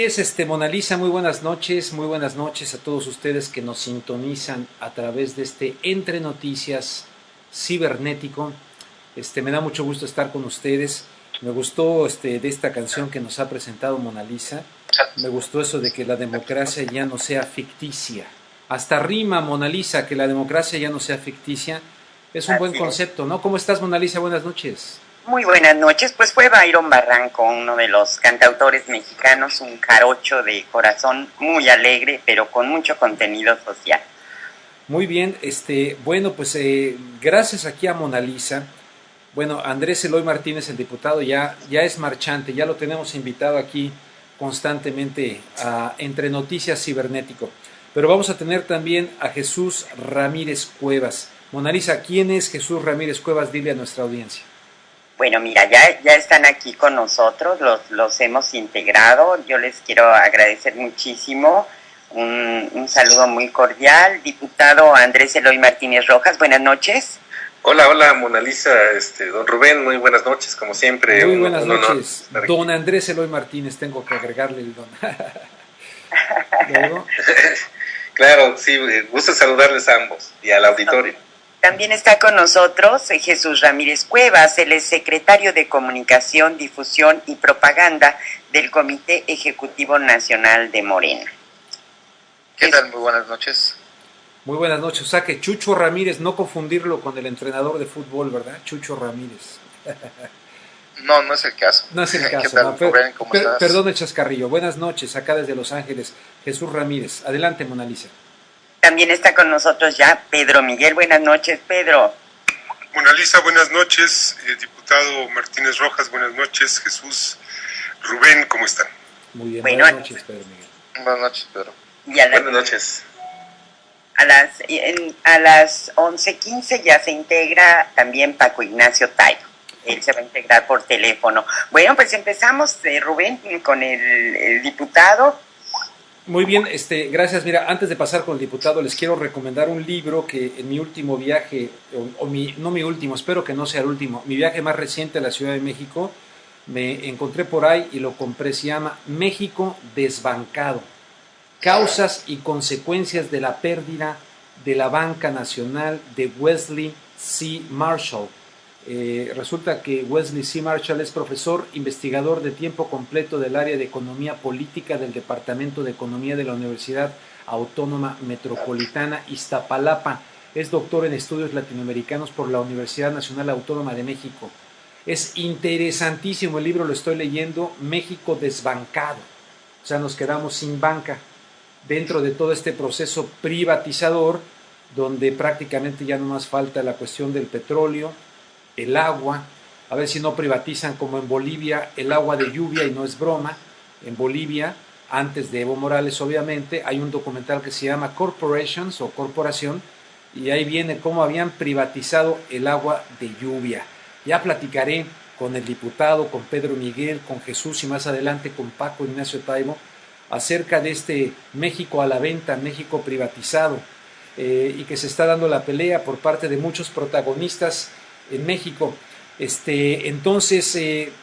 Es Mona Lisa, muy buenas noches a todos ustedes que nos sintonizan a través de este Entre Noticias cibernético. Me da mucho gusto estar con ustedes. Me gustó de esta canción que nos ha presentado Mona Lisa. Me gustó eso de que la democracia ya no sea ficticia. Hasta rima, Mona Lisa, que la democracia ya no sea ficticia. Es un buen Así es. concepto, ¿no? ¿Cómo estás, Mona Lisa? Buenas noches. Muy buenas noches. Pues fue Byron Barranco, uno de los cantautores mexicanos, un jarocho de corazón muy alegre, pero con mucho contenido social. Muy bien, bueno, pues gracias aquí a Mona Lisa. Bueno, Andrés Eloy Martínez, el diputado, ya es marchante, ya lo tenemos invitado aquí constantemente a Entre Noticias Cibernético. Pero vamos a tener también a Jesús Ramírez Cuevas. Mona Lisa, ¿quién es Jesús Ramírez Cuevas? Dile a nuestra audiencia. Bueno, mira, ya están aquí con nosotros, los hemos integrado. Yo les quiero agradecer muchísimo. Un saludo muy cordial. Diputado Andrés Eloy Martínez Rojas, buenas noches. Hola, Mona Lisa, don Rubén, muy buenas noches, como siempre. Muy buenas noches, don Andrés Eloy Martínez, tengo que agregarle el don. ¿Luego? Claro, sí, gusto saludarles a ambos y al auditorio. También está con nosotros Jesús Ramírez Cuevas, él es secretario de Comunicación, Difusión y Propaganda del Comité Ejecutivo Nacional de Morena. ¿Qué tal? Muy buenas noches. Muy buenas noches. O sea que Chucho Ramírez, no confundirlo con el entrenador de fútbol, ¿verdad? Chucho Ramírez. No es el caso. No es el caso. ¿Qué tal, no, Rubén? ¿Cómo estás? Perdón el chascarrillo. Buenas noches, acá desde Los Ángeles. Jesús Ramírez. Adelante, Mona Lisa. También está con nosotros ya Pedro Miguel. Buenas noches, Pedro. Mona Lisa, buenas noches. Diputado Martínez Rojas, buenas noches. Jesús, Rubén, ¿cómo están? Muy bien, buenas noches, Pedro Miguel. Buenas noches, Pedro. Buenas noches. A las 11:15 ya se integra también Paco Ignacio Tayo. Él se va a integrar por teléfono. Bueno, pues empezamos, Rubén, con el diputado. Muy bien, gracias. Mira, antes de pasar con el diputado, les quiero recomendar un libro que en mi último viaje, no mi último, espero que no sea el último, mi viaje más reciente a la Ciudad de México, me encontré por ahí y lo compré, se llama México Desbancado, causas y consecuencias de la pérdida de la banca nacional, de Wesley C. Marshall. Resulta que Wesley C. Marshall es profesor investigador de tiempo completo del área de Economía Política del Departamento de Economía de la Universidad Autónoma Metropolitana Iztapalapa. Es doctor en estudios latinoamericanos por la Universidad Nacional Autónoma de México. Es interesantísimo el libro, lo estoy leyendo, México Desbancado. O sea, nos quedamos sin banca dentro de todo este proceso privatizador, donde prácticamente ya no más falta la cuestión del petróleo, el agua, a ver si no privatizan como en Bolivia el agua de lluvia, y no es broma. En Bolivia, antes de Evo Morales obviamente, hay un documental que se llama Corporations o Corporación, y ahí viene cómo habían privatizado el agua de lluvia. Ya platicaré con el diputado, con Pedro Miguel, con Jesús y más adelante con Paco Ignacio Taibo acerca de este México a la venta, México privatizado, y que se está dando la pelea por parte de muchos protagonistas en México. Entonces,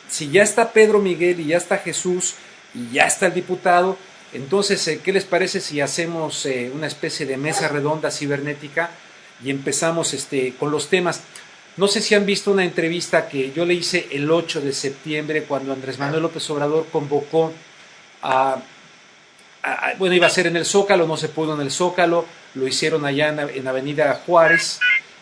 si ya está Pedro Miguel y ya está Jesús y ya está el diputado, entonces, ¿qué les parece si hacemos una especie de mesa redonda cibernética y empezamos con los temas? No sé si han visto una entrevista que yo le hice el 8 de septiembre cuando Andrés Manuel López Obrador convocó bueno, iba a ser en el Zócalo, no se pudo en el Zócalo, lo hicieron allá en Avenida Juárez.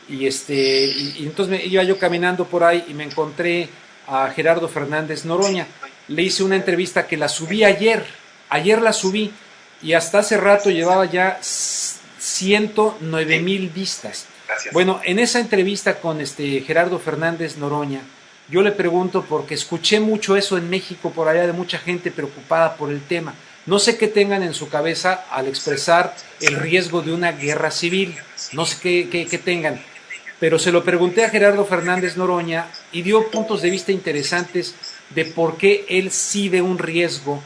Y entonces iba yo caminando por ahí y me encontré a Gerardo Fernández Noroña. Le hice una entrevista que la subí ayer la subí, y hasta hace rato llevaba ya 109,000 vistas. Gracias. Bueno, en esa entrevista con Gerardo Fernández Noroña, yo le pregunto, porque escuché mucho eso en México por allá de mucha gente preocupada por el tema. No sé qué tengan en su cabeza al expresar el riesgo de una guerra civil, no sé qué tengan, pero se lo pregunté a Gerardo Fernández Noroña y dio puntos de vista interesantes de por qué él sí ve un riesgo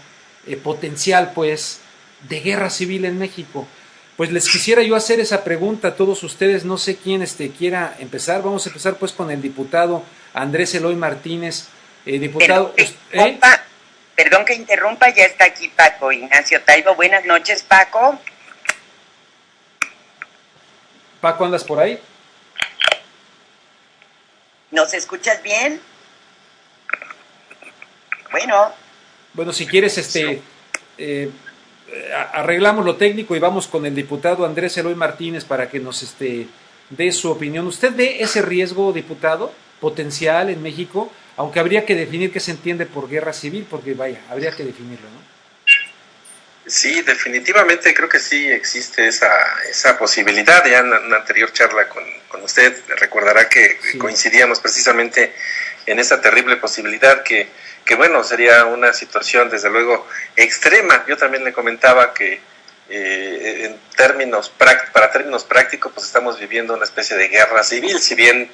potencial, pues, de guerra civil en México. Pues les quisiera yo hacer esa pregunta a todos ustedes, no sé quién quiera empezar. Vamos a empezar pues con el diputado Andrés Eloy Martínez. Diputado, Perdón que interrumpa, ya está aquí Paco Ignacio Taibo. Buenas noches, Paco. Paco, ¿andas por ahí? ¿Nos escuchas bien? Bueno, si quieres, arreglamos lo técnico y vamos con el diputado Andrés Eloy Martínez para que nos dé su opinión. ¿Usted ve ese riesgo, diputado, potencial en México? Aunque habría que definir qué se entiende por guerra civil, porque vaya, habría que definirlo, ¿no? Sí, definitivamente creo que sí existe esa posibilidad. Ya en una anterior charla con usted recordará que sí, coincidíamos precisamente en esa terrible posibilidad que bueno, sería una situación desde luego extrema. Yo también le comentaba que para términos prácticos pues estamos viviendo una especie de guerra civil, si bien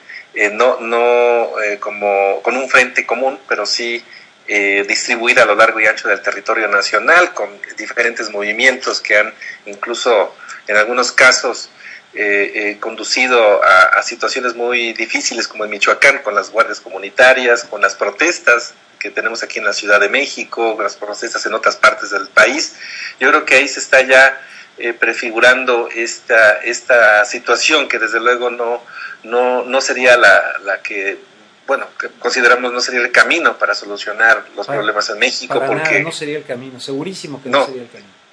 no como con un frente común, pero sí distribuida a lo largo y ancho del territorio nacional, con diferentes movimientos que han incluso en algunos casos conducido a situaciones muy difíciles, como en Michoacán, con las guardias comunitarias, con las protestas que tenemos aquí en la Ciudad de México, las protestas en otras partes del país. Yo creo que ahí se está ya prefigurando esta situación que desde luego no sería la que, bueno, que consideramos no sería el camino para solucionar los problemas en México. Para porque nada, no sería el camino, segurísimo que no sería el camino.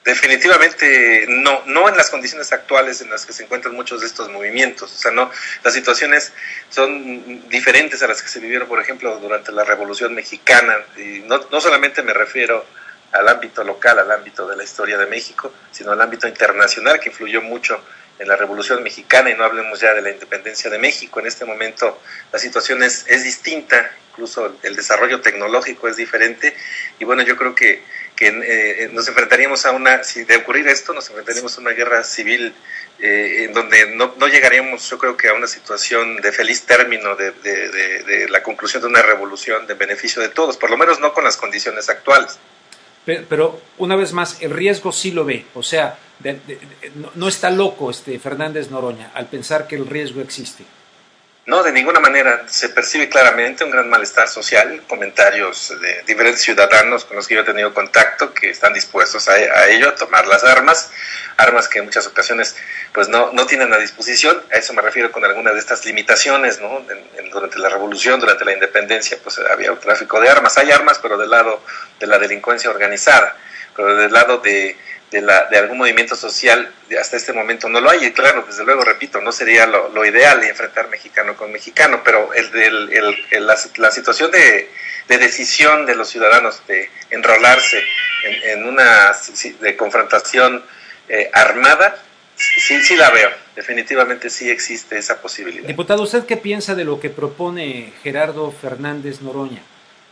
Definitivamente no en las condiciones actuales en las que se encuentran muchos de estos movimientos. O sea, no, las situaciones son diferentes a las que se vivieron, por ejemplo, durante la Revolución Mexicana. Y no solamente me refiero al ámbito local, al ámbito de la historia de México, sino al ámbito internacional, que influyó mucho en la Revolución Mexicana, y no hablemos ya de la independencia de México. En este momento la situación es distinta, incluso el desarrollo tecnológico es diferente, y bueno, yo creo que nos enfrentaríamos si de ocurrir esto, nos enfrentaríamos a una guerra civil en donde no llegaríamos, yo creo que a una situación de feliz término de la conclusión de una revolución de beneficio de todos, por lo menos no con las condiciones actuales. Pero una vez más, el riesgo sí lo ve, o sea, no está loco Fernández Noroña al pensar que el riesgo existe. No, de ninguna manera. Se percibe claramente un gran malestar social, comentarios de diferentes ciudadanos con los que yo he tenido contacto que están dispuestos a ello, a tomar las armas que en muchas ocasiones pues no tienen a disposición. A eso me refiero con algunas de estas limitaciones, ¿no? Durante la revolución, durante la independencia, pues había un tráfico de armas. Hay armas, pero del lado de la delincuencia organizada, pero del lado de algún movimiento social hasta este momento no lo hay. Y claro, desde luego, repito, no sería lo ideal enfrentar mexicano con mexicano, pero la situación de decisión de los ciudadanos de enrolarse en una de confrontación armada, sí la veo. Definitivamente sí existe esa posibilidad. Diputado, ¿usted qué piensa de lo que propone Gerardo Fernández Noroña?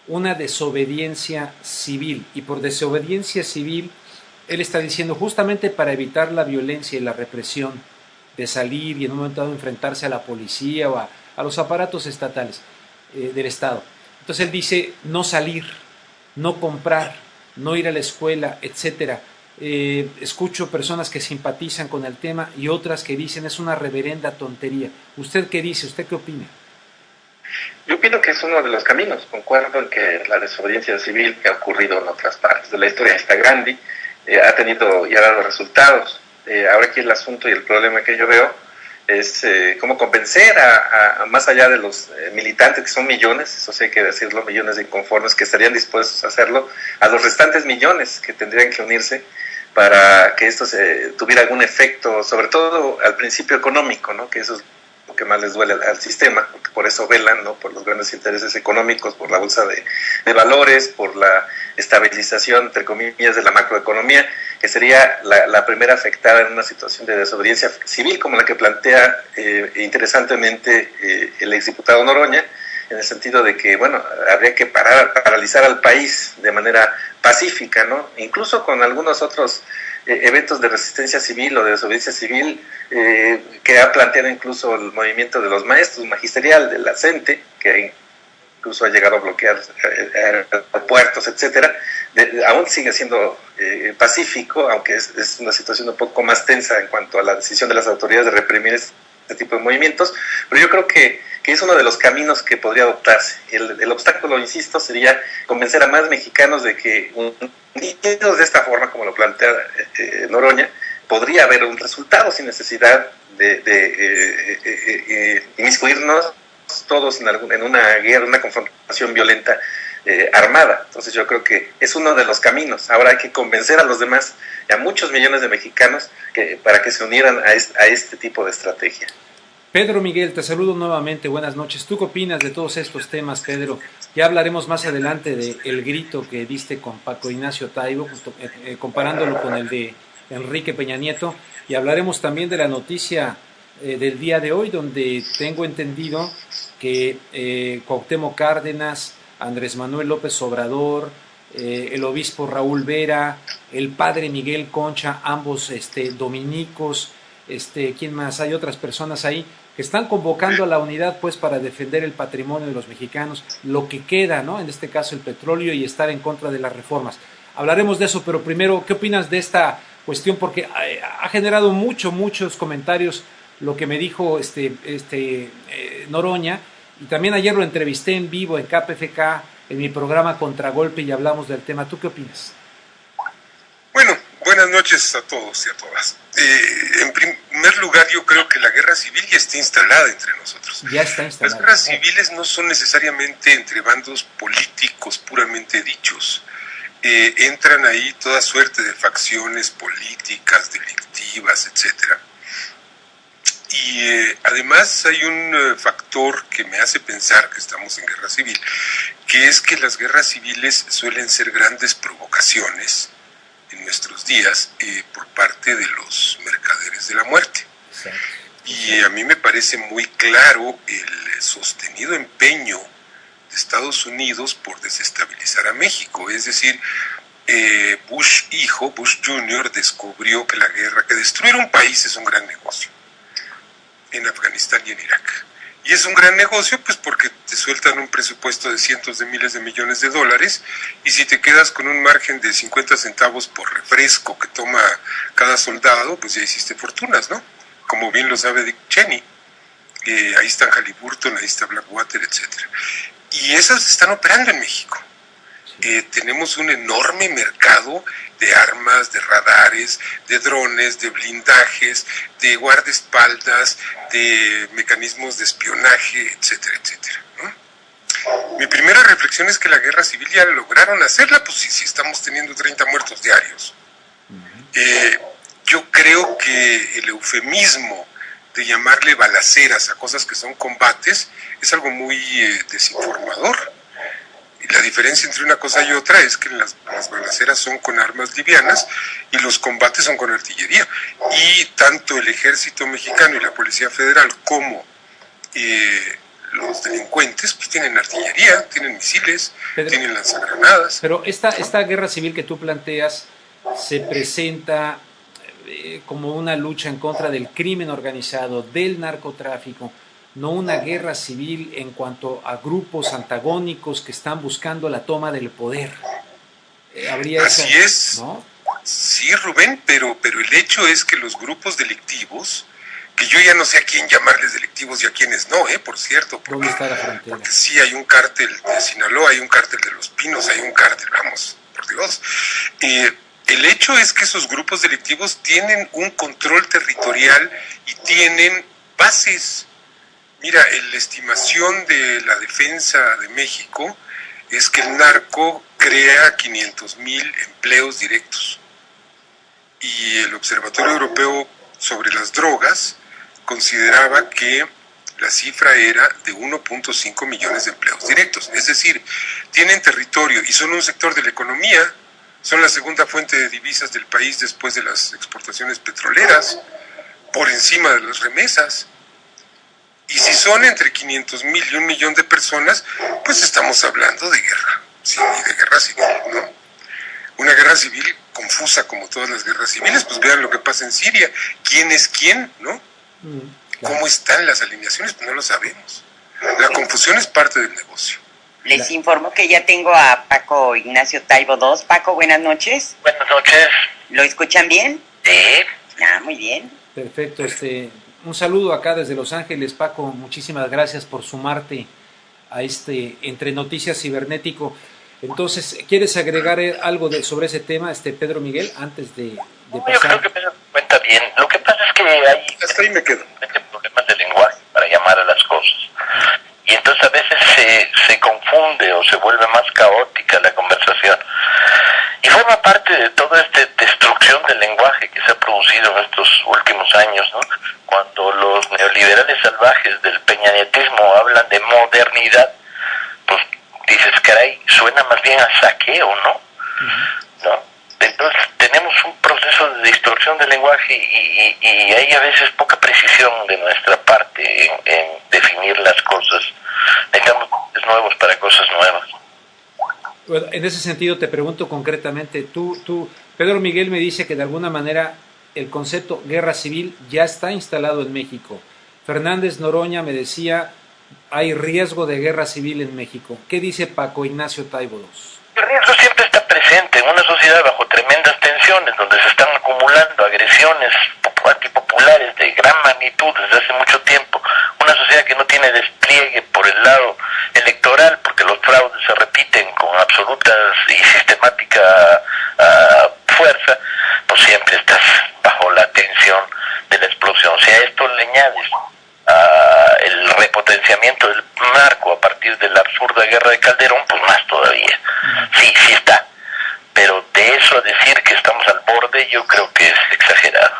Una desobediencia civil, y por desobediencia civil él está diciendo justamente para evitar la violencia y la represión de salir y en un momento dado enfrentarse a la policía o a los aparatos estatales del Estado. Entonces él dice no salir, no comprar, no ir a la escuela, etcétera. Escucho personas que simpatizan con el tema y otras que dicen es una reverenda tontería. ¿Usted qué dice? ¿Usted qué opina? Yo opino que es uno de los caminos. Concuerdo en que la desobediencia civil que ha ocurrido en otras partes de la historia está grande, ha tenido y ha dado resultados. Ahora aquí el asunto y el problema que yo veo es cómo convencer a más allá de los militantes, que son millones, eso sí hay que decirlo, millones de inconformes que estarían dispuestos a hacerlo, a los restantes millones que tendrían que unirse para que esto tuviera algún efecto, sobre todo al principio económico, ¿no? Que eso es lo que más les duele al sistema, porque por eso velan, ¿no? Por los grandes intereses económicos, por la bolsa de valores, por la estabilización, entre comillas, de la macroeconomía, que sería la primera afectada en una situación de desobediencia civil como la que plantea interesantemente el exdiputado Noroña, en el sentido de que, bueno, habría que paralizar al país de manera pacífica, ¿no? Incluso con algunos otros eventos de resistencia civil o de desobediencia civil que ha planteado incluso el movimiento de los maestros magisterial de la CENTE, que incluso ha llegado a bloquear aeropuertos, etcétera. Aún sigue siendo pacífico, aunque es una situación un poco más tensa en cuanto a la decisión de las autoridades de reprimir este tipo de movimientos, pero yo creo que es uno de los caminos que podría adoptarse. El obstáculo, insisto, sería convencer a más mexicanos de que unidos de esta forma, como lo plantea Noroña, podría haber un resultado sin necesidad de inmiscuirnos todos en una guerra, una confrontación violenta armada. Entonces yo creo que es uno de los caminos. Ahora hay que convencer a los demás, a muchos millones de mexicanos, para que se unieran a este tipo de estrategia. Pedro Miguel, te saludo nuevamente, buenas noches. ¿Tú qué opinas de todos estos temas, Pedro? Ya hablaremos más adelante del grito que diste con Paco Ignacio Taibo, comparándolo con el de Enrique Peña Nieto, y hablaremos también de la noticia del día de hoy, donde tengo entendido que Cuauhtémoc Cárdenas, Andrés Manuel López Obrador, el obispo Raúl Vera, el padre Miguel Concha, ambos dominicos, ¿quién más? Hay otras personas ahí que están convocando a la unidad, pues, para defender el patrimonio de los mexicanos, lo que queda, ¿no? En este caso el petróleo, y estar en contra de las reformas. Hablaremos de eso, pero primero, ¿qué opinas de esta cuestión? Porque ha generado muchos comentarios lo que me dijo Noroña, y también ayer lo entrevisté en vivo en KPFK, en mi programa Contragolpe, y hablamos del tema. ¿Tú qué opinas? Bueno, buenas noches a todos y a todas. En primer lugar, yo creo que la guerra civil ya está instalada entre nosotros. Ya está instalada. Las guerras civiles no son necesariamente entre bandos políticos puramente dichos. Entran ahí toda suerte de facciones políticas, delictivas, etcétera. Y además hay un factor que me hace pensar que estamos en guerra civil, que es que las guerras civiles suelen ser grandes provocaciones en nuestros días por parte de los mercaderes de la muerte. Exacto. Y a mí me parece muy claro el sostenido empeño de Estados Unidos por desestabilizar a México. Es decir, Bush hijo, Bush Jr., descubrió que que destruir un país es un gran negocio, en Afganistán y en Irak. Y es un gran negocio, pues, porque te sueltan un presupuesto de cientos de miles de millones de dólares, y si te quedas con un margen de 50 centavos por refresco que toma cada soldado, pues ya hiciste fortunas, ¿no? Como bien lo sabe Dick Cheney. Ahí está Halliburton, ahí está Blackwater, etcétera. Y esas están operando en México. Tenemos un enorme mercado de armas, de radares, de drones, de blindajes, de guardaespaldas, de mecanismos de espionaje, etcétera, etcétera, ¿no? Mi primera reflexión es que la guerra civil ya lograron hacerla, pues si estamos teniendo 30 muertos diarios. Yo creo que el eufemismo de llamarle balaceras a cosas que son combates es algo muy desinformador. La diferencia entre una cosa y otra es que las balaceras son con armas livianas y los combates son con artillería. Y tanto el ejército mexicano y la Policía Federal como los delincuentes pues tienen artillería, tienen misiles, Pedro, tienen lanzagranadas. Pero esta guerra civil que tú planteas se presenta como una lucha en contra del crimen organizado, del narcotráfico, no una guerra civil en cuanto a grupos antagónicos que están buscando la toma del poder. Así es, ¿no? Sí, Rubén, pero el hecho es que los grupos delictivos, que yo ya no sé a quién llamarles delictivos y a quiénes no, por cierto. ¿Dónde está la frontera? Porque sí, hay un cártel de Sinaloa, hay un cártel de Los Pinos, hay un cártel, vamos, por Dios. El hecho es que esos grupos delictivos tienen un control territorial y tienen bases. Mira, la estimación de la Defensa de México es que el narco crea 500,000 empleos directos. Y el Observatorio Europeo sobre las Drogas consideraba que la cifra era de 1.5 millones de empleos directos. Es decir, tienen territorio y son un sector de la economía, son la segunda fuente de divisas del país después de las exportaciones petroleras, por encima de las remesas. Y si son entre 500,000 y 1 millón de personas, pues estamos hablando de guerra, sí, y de guerra civil, ¿no? Una guerra civil confusa como todas las guerras civiles, pues vean lo que pasa en Siria. ¿Quién es quién, no? Claro. ¿Cómo están las alineaciones? Pues no lo sabemos. La confusión es parte del negocio. Les informo que ya tengo a Paco Ignacio Taibo II. Paco, buenas noches. Buenas noches. ¿Lo escuchan bien? Sí. Muy bien. Perfecto, un saludo acá desde Los Ángeles, Paco. Muchísimas gracias por sumarte a este Entre Noticias Cibernético. Entonces, ¿quieres agregar algo sobre ese tema, Pedro Miguel, antes de pasar? Yo creo que me doy cuenta bien. Lo que pasa es que hay hasta ahí me quedo. problemas de lenguaje para llamar a las cosas. Y entonces a veces se confunde o se vuelve más caótica la conversación. Y forma parte de toda esta destrucción del lenguaje que se ha producido en estos últimos años, ¿no? Cuando los neoliberales salvajes del peñanietismo hablan de modernidad, pues dices, caray, suena más bien a saqueo, ¿no? ¿No? Entonces tenemos un proceso de distorsión del lenguaje y hay a veces poca precisión de nuestra parte en definir las cosas. Necesitamos cosas nuevos para cosas nuevas. Bueno, en ese sentido te pregunto concretamente, Pedro Miguel me dice que de alguna manera el concepto guerra civil ya está instalado en México. Fernández Noroña me decía, hay riesgo de guerra civil en México. ¿Qué dice Paco Ignacio Taibo II? El riesgo siempre está presente en una sociedad bajo tremendas tensiones, donde se están acumulando agresiones antipopulares de gran magnitud desde hace mucho tiempo. Una sociedad que no tiene despliegue por el lado electoral, porque los fraudes se repiten con absoluta y sistemática fuerza, pues siempre estás bajo la tensión de la explosión. Si a esto le añades el repotenciamiento del narco a partir de la absurda guerra de Calderón, pues más todavía. Sí está. Pero de eso a decir que estamos al borde, yo creo que es exagerado.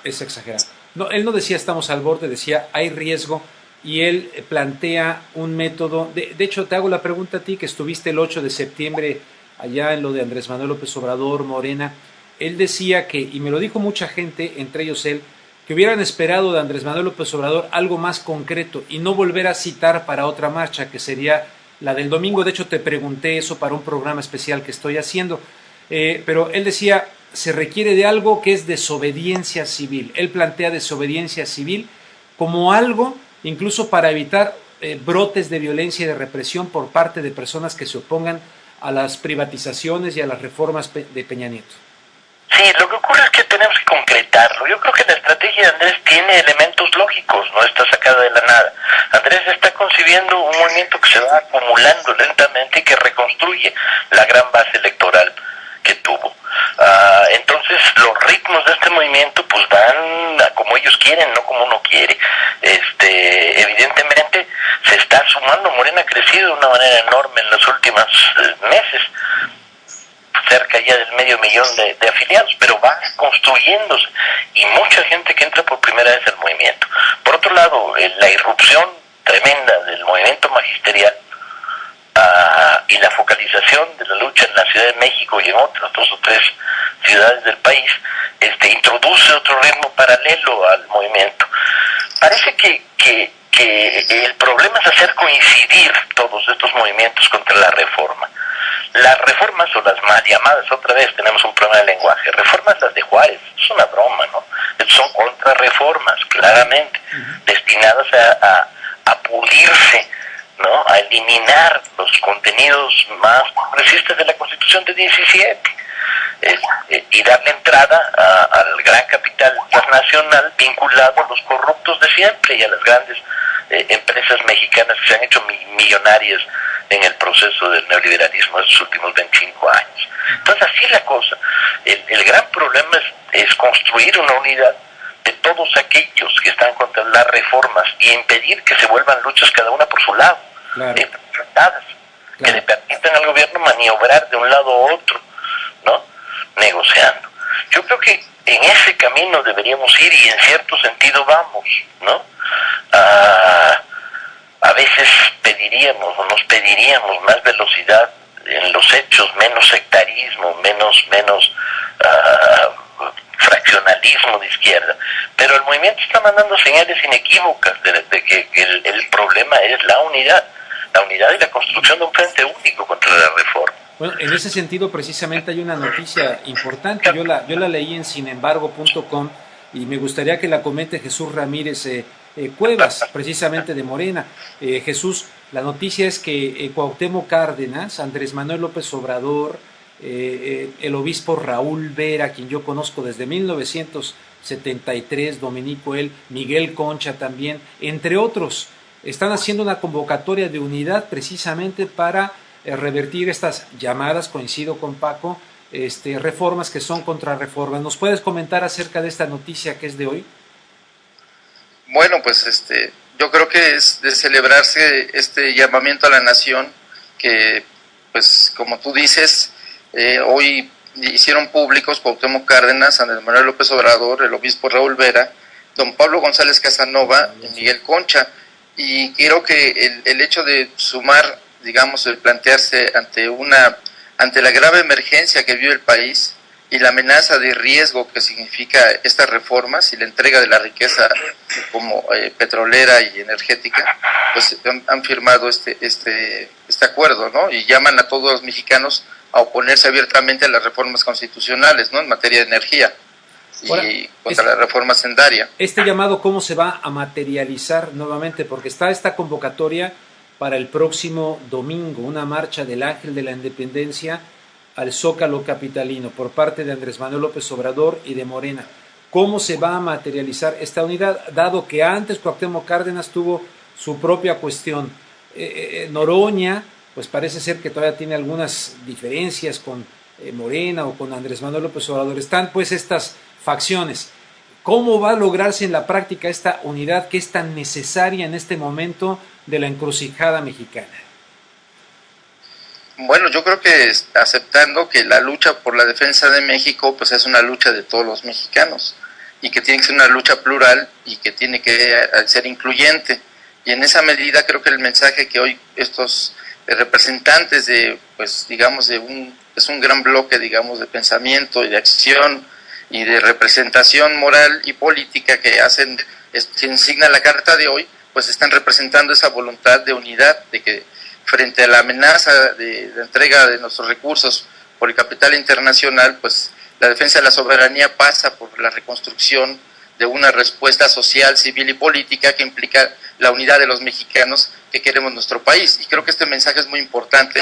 Es exagerado. No, él no decía estamos al borde, decía hay riesgo, y él plantea un método. De hecho, te hago la pregunta a ti, que estuviste el 8 de septiembre allá en lo de Andrés Manuel López Obrador, Morena. Él decía que, y me lo dijo mucha gente, entre ellos él, que hubieran esperado de Andrés Manuel López Obrador algo más concreto y no volver a citar para otra marcha, que sería la del domingo. De hecho, te pregunté eso para un programa especial que estoy haciendo. Pero él decía, se requiere de algo que es desobediencia civil. Él plantea desobediencia civil como algo, incluso para evitar brotes de violencia y de represión por parte de personas que se opongan a las privatizaciones y a las reformas de Peña Nieto. Sí, lo que ocurre es que tenemos que concretarlo. Yo creo que la estrategia de Andrés tiene elementos lógicos, no está sacada de la nada. Andrés está concibiendo un movimiento que se va acumulando lentamente y que reconstruye la gran base electoral que tuvo. Entonces los ritmos de este movimiento pues van a como ellos quieren, no como uno quiere. Evidentemente se está sumando. Morena ha crecido de una manera enorme en los últimos meses, cerca ya del 500,000 de afiliados, pero va construyéndose y mucha gente que entra por primera vez al movimiento. Por otro lado, la irrupción tremenda del movimiento magisterial y la focalización de la lucha en la Ciudad de México y en otras 2 o 3 ciudades del país introduce otro ritmo paralelo al movimiento. Parece que el problema es hacer coincidir todos estos movimientos contra la reforma. Las reformas, o las mal llamadas, otra vez tenemos un problema de lenguaje, reformas las de Juárez, es una broma, ¿no? Son contrarreformas, claramente, destinadas a pulirse, ¿no? A eliminar los contenidos más progresistas de la Constitución de 17 y darle entrada al gran capital transnacional vinculado a los corruptos de siempre y a las grandes empresas mexicanas que se han hecho millonarias en el proceso del neoliberalismo de los últimos 25 años. Entonces así es la cosa. El gran problema es construir una unidad de todos aquellos que están contra las reformas y impedir que se vuelvan luchas cada una por su lado, enfrentadas, que le permitan al gobierno maniobrar de un lado a otro, ¿no? Negociando. Yo creo que en ese camino deberíamos ir y en cierto sentido vamos, ¿no? A veces pediríamos o nos pediríamos más velocidad en los hechos, menos sectarismo, menos fraccionalismo de izquierda, pero el movimiento está mandando señales inequívocas de que el problema es la unidad y la construcción de un frente único contra la reforma. Bueno, en ese sentido precisamente hay una noticia importante, yo la leí en sinembargo.com y me gustaría que la comente Jesús Ramírez Cuevas, precisamente de Morena. Jesús, la noticia es que Cuauhtémoc Cárdenas, Andrés Manuel López Obrador el obispo Raúl Vera, quien yo conozco desde 1973, Dominico él, Miguel Concha también, entre otros, están haciendo una convocatoria de unidad precisamente para revertir estas llamadas, coincido con Paco, reformas que son contrarreformas. ¿Nos puedes comentar acerca de esta noticia que es de hoy? Bueno, pues yo creo que es de celebrarse este llamamiento a la nación que, pues como tú dices, hoy hicieron públicos Cuauhtémoc Cárdenas, Andrés Manuel López Obrador, el obispo Raúl Vera, don Pablo González Casanova y Miguel Concha. Y creo que el hecho de sumar, digamos, el plantearse ante la grave emergencia que vive el país y la amenaza de riesgo que significa estas reformas y la entrega de la riqueza como petrolera y energética, pues han firmado este acuerdo, ¿no? Y llaman a todos los mexicanos a oponerse abiertamente a las reformas constitucionales, ¿no? En materia de energía y contra la reforma hacendaria. Este llamado, ¿cómo se va a materializar nuevamente? Porque está esta convocatoria para el próximo domingo, una marcha del Ángel de la Independencia al Zócalo capitalino por parte de Andrés Manuel López Obrador y de Morena. ¿Cómo se va a materializar esta unidad? Dado que antes Cuauhtémoc Cárdenas tuvo su propia cuestión. Noroña, pues parece ser que todavía tiene algunas diferencias con Morena o con Andrés Manuel López Obrador. Están pues estas facciones. ¿Cómo va a lograrse en la práctica esta unidad que es tan necesaria en este momento de la encrucijada mexicana? Bueno, yo creo que aceptando que la lucha por la defensa de México pues es una lucha de todos los mexicanos y que tiene que ser una lucha plural y que tiene que ser incluyente. Y en esa medida creo que el mensaje que hoy estos representantes de, pues digamos, es un gran bloque, digamos, de pensamiento y de acción y de representación moral y política que hacen, que insigna la carta de hoy, pues están representando esa voluntad de unidad, de que frente a la amenaza de entrega de nuestros recursos por el capital internacional, pues la defensa de la soberanía pasa por la reconstrucción de una respuesta social, civil y política que implica la unidad de los mexicanos que queremos nuestro país. Y creo que este mensaje es muy importante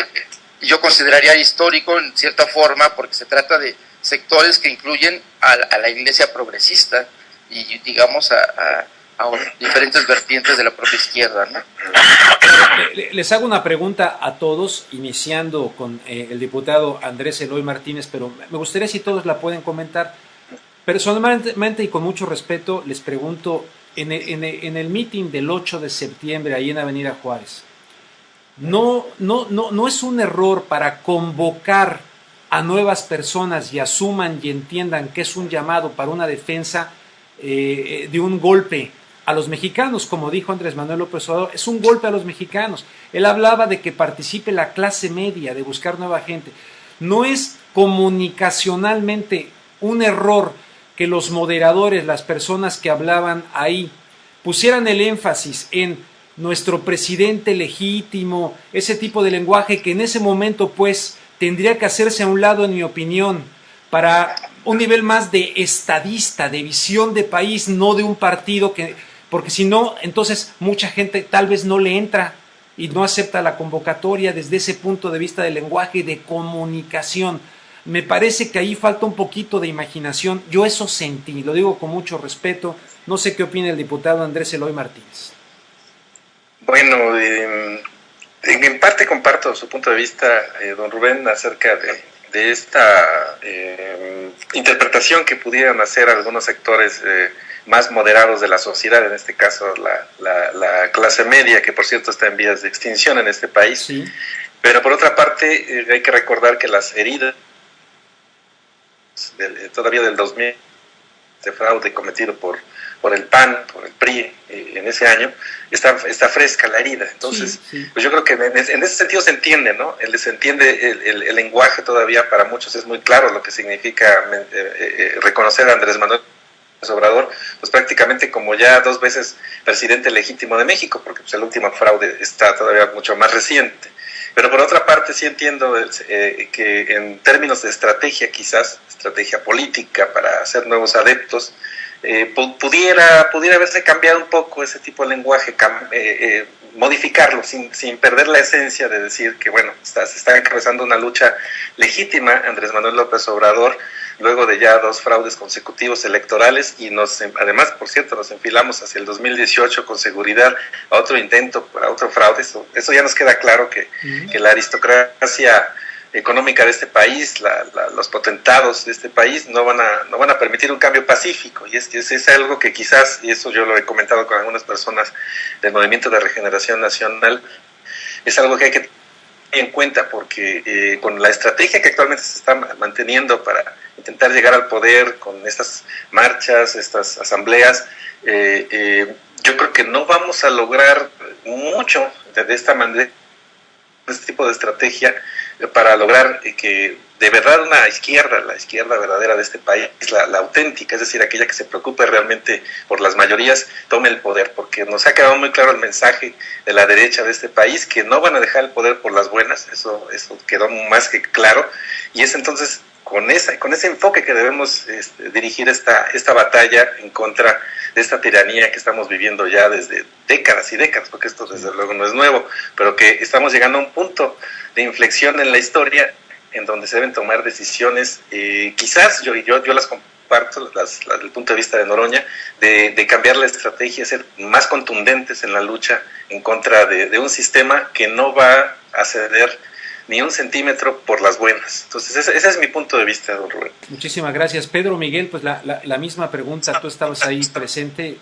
y yo consideraría histórico en cierta forma porque se trata de sectores que incluyen a la iglesia progresista y digamos a diferentes vertientes de la propia izquierda, ¿no? Les hago una pregunta a todos, iniciando con el diputado Andrés Eloy Martínez, pero me gustaría si todos la pueden comentar. Personalmente y con mucho respeto les pregunto, en el meeting del 8 de septiembre ahí en Avenida Juárez, ¿no es un error para convocar a nuevas personas y asuman y entiendan que es un llamado para una defensa de un golpe a los mexicanos, como dijo Andrés Manuel López Obrador? Es un golpe a los mexicanos. Él hablaba de que participe la clase media, de buscar nueva gente. ¿No es comunicacionalmente un error que los moderadores, las personas que hablaban ahí, pusieran el énfasis en nuestro presidente legítimo, ese tipo de lenguaje que en ese momento pues tendría que hacerse a un lado, en mi opinión, para un nivel más de estadista, de visión de país, no de un partido porque si no, entonces mucha gente tal vez no le entra y no acepta la convocatoria desde ese punto de vista del lenguaje de comunicación? Me parece que ahí falta un poquito de imaginación. Yo eso sentí, lo digo con mucho respeto. No sé qué opina el diputado Andrés Eloy Martínez. Bueno, en parte comparto su punto de vista, don Rubén, acerca de esta interpretación que pudieran hacer algunos sectores más moderados de la sociedad, en este caso la clase media, que por cierto está en vías de extinción en este país. Sí. Pero por otra parte, hay que recordar que las heridas todavía del 2000, de fraude cometido por el PAN, por el PRI en ese año, está fresca la herida. Entonces, sí. Pues yo creo que en ese sentido se entiende, ¿no? Se entiende el lenguaje todavía, para muchos es muy claro lo que significa reconocer a Andrés Manuel Obrador, pues prácticamente como ya 2 veces presidente legítimo de México, porque pues, el último fraude está todavía mucho más reciente. Pero por otra parte sí entiendo que en términos de estrategia, quizás, estrategia política para hacer nuevos adeptos, pudiera haberse cambiado un poco ese tipo de lenguaje, modificarlo, sin perder la esencia de decir que, bueno, se está encabezando una lucha legítima Andrés Manuel López Obrador, luego de ya 2 fraudes consecutivos electorales, y además, por cierto, nos enfilamos hacia el 2018 con seguridad a otro intento, a otro fraude. Eso ya nos queda claro que la aristocracia económica de este país, los potentados de este país no van a permitir un cambio pacífico, y es algo que quizás, y eso yo lo he comentado con algunas personas del Movimiento de Regeneración Nacional, es algo que hay que tener en cuenta, porque con la estrategia que actualmente se está manteniendo para intentar llegar al poder con estas marchas, estas asambleas, yo creo que no vamos a lograr mucho de esta manera, de este tipo de estrategia, para lograr que de verdad la izquierda verdadera de este país, la auténtica, es decir, aquella que se preocupe realmente por las mayorías, tome el poder, porque nos ha quedado muy claro el mensaje de la derecha de este país, que no van a dejar el poder por las buenas, eso quedó más que claro, y es entonces con ese enfoque que debemos dirigir esta batalla en contra de esta tiranía que estamos viviendo ya desde décadas y décadas, porque esto desde luego no es nuevo, pero que estamos llegando a un punto de inflexión en la historia en donde se deben tomar decisiones, quizás yo las comparto, desde el punto de vista de Noroña, de cambiar la estrategia, ser más contundentes en la lucha en contra de un sistema que no va a ceder ni un centímetro por las buenas. Entonces ese es mi punto de vista, don Rubén. Muchísimas gracias. Pedro Miguel, pues la misma pregunta, tú estabas ahí presente,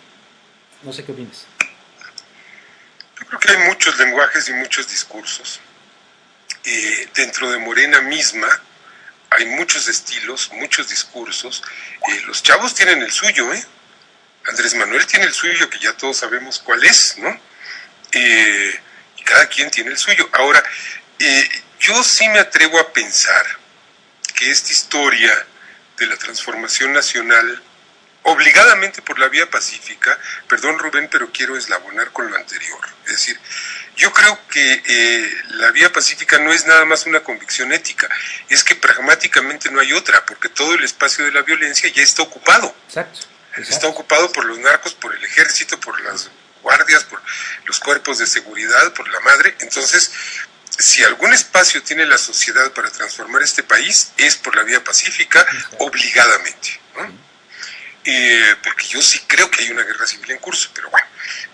no sé qué opinas. Yo creo que hay muchos lenguajes y muchos discursos. Dentro de Morena misma hay muchos estilos, muchos discursos. Los chavos tienen el suyo, Andrés Manuel tiene el suyo, que ya todos sabemos cuál es, ¿no? Y cada quien tiene el suyo. Ahora, yo sí me atrevo a pensar que esta historia de la transformación nacional, obligadamente por la vía pacífica, perdón Rubén, pero quiero eslabonar con lo anterior, es decir, yo creo que la vía pacífica no es nada más una convicción ética, es que pragmáticamente no hay otra, porque todo el espacio de la violencia ya está ocupado. Exacto. Está ocupado por los narcos, por el ejército, por las guardias, por los cuerpos de seguridad, por la madre. Entonces, si algún espacio tiene la sociedad para transformar este país, es por la vía pacífica, obligadamente, ¿no? Porque yo sí creo que hay una guerra civil en curso, pero bueno.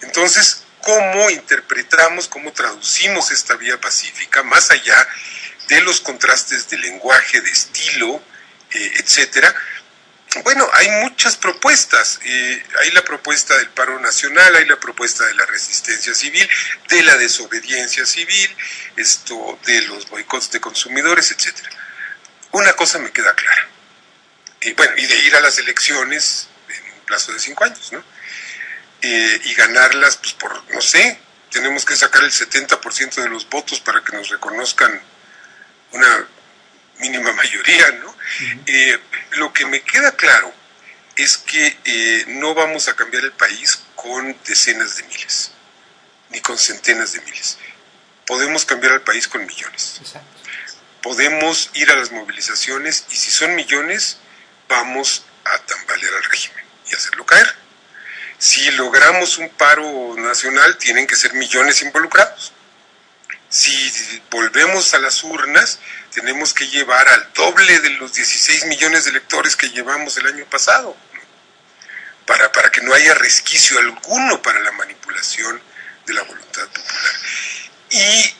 Entonces, ¿cómo interpretamos, cómo traducimos esta vía pacífica, más allá de los contrastes de lenguaje, de estilo, etcétera? Bueno, hay muchas propuestas. Hay la propuesta del paro nacional, hay la propuesta de la resistencia civil, de la desobediencia civil, de los boicots de consumidores, etcétera. Una cosa me queda clara. Y de ir a las elecciones en un plazo de 5 años, ¿no? Y ganarlas, pues no sé, tenemos que sacar el 70% de los votos para que nos reconozcan una mínima mayoría, ¿no? Lo que me queda claro es que no vamos a cambiar el país con decenas de miles, ni con centenas de miles. Podemos cambiar al país con millones. Exacto. Podemos ir a las movilizaciones y si son millones, vamos a tambalear al régimen y hacerlo caer. Si logramos un paro nacional, tienen que ser millones involucrados. Si volvemos a las urnas, tenemos que llevar al doble de los 16 millones de electores que llevamos el año pasado, para que no haya resquicio alguno para la manipulación de la voluntad popular. Y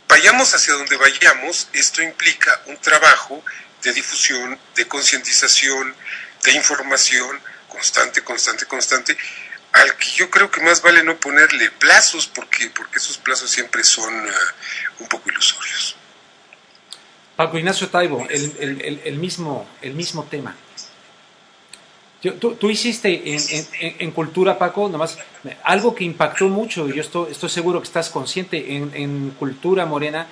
vayamos hacia donde vayamos, esto implica un trabajo de difusión, de concientización, de información constante, al que yo creo que más vale no ponerle plazos, porque esos plazos siempre son un poco ilusorios. Paco Ignacio Taibo, el mismo tema. Tú hiciste en Cultura, Paco, nomás algo que impactó mucho, y yo estoy seguro que estás consciente, en Cultura Morena,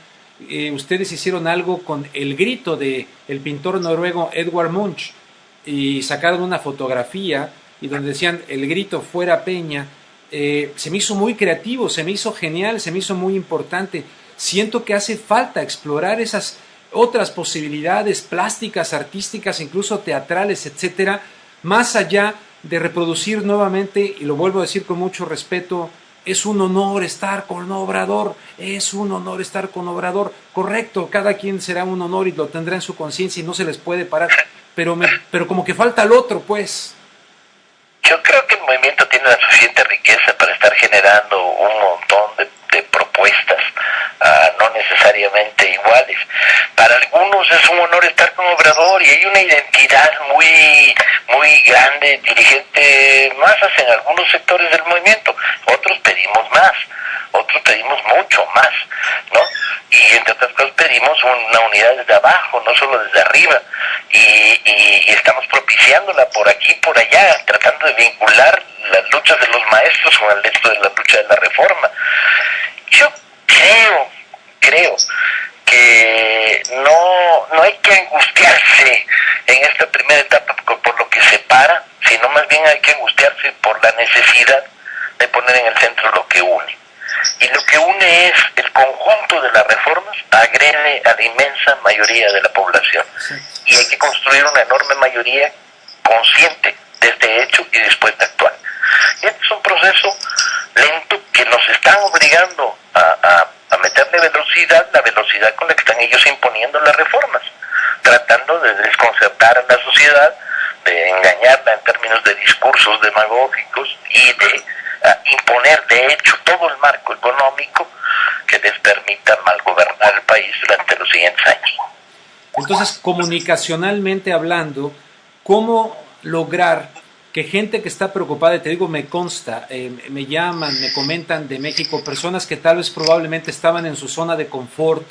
ustedes hicieron algo con el grito del pintor noruego Edvard Munch, y sacaron una fotografía y donde decían el grito fuera Peña. Se me hizo muy creativo, se me hizo genial, se me hizo muy importante. Siento que hace falta explorar esas otras posibilidades plásticas, artísticas, incluso teatrales, etcétera, más allá de reproducir nuevamente, y lo vuelvo a decir con mucho respeto, es un honor estar con Obrador, es un honor estar con Obrador. Correcto, cada quien será un honor y lo tendrá en su conciencia y no se les puede parar, pero como que falta el otro, pues. Yo creo que el movimiento tiene la suficiente riqueza para estar generando un montón de propuestas, no necesariamente iguales. Para algunos es un honor estar con Obrador y hay una identidad muy grande, dirigente, masas en algunos sectores del movimiento. Otros pedimos más, otros pedimos mucho más, ¿no? Y entre otras cosas pedimos una unidad desde abajo, no solo desde arriba, y estamos propiciándola por aquí, por allá, tratando de vincular las luchas de los maestros con el resto de la lucha de la reforma. Yo creo que no hay que angustiarse en esta primera etapa por lo que separa, sino más bien hay que angustiarse por la necesidad de poner en el centro lo que une. Y lo que une es el conjunto de las reformas agrede a la inmensa mayoría de la población. Y hay que construir una enorme mayoría consciente de este hecho y dispuesta a actuar. Y este es un proceso lento que nos están obligando a meterle velocidad, la velocidad con la que están ellos imponiendo las reformas, tratando de desconcertar a la sociedad, de engañarla en términos de discursos demagógicos y de imponer de hecho todo el marco económico que les permita malgobernar el país durante los siguientes años. Entonces, comunicacionalmente hablando, ¿cómo lograr que gente que está preocupada, y te digo, me consta, me llaman, me comentan de México, personas que tal vez probablemente estaban en su zona de confort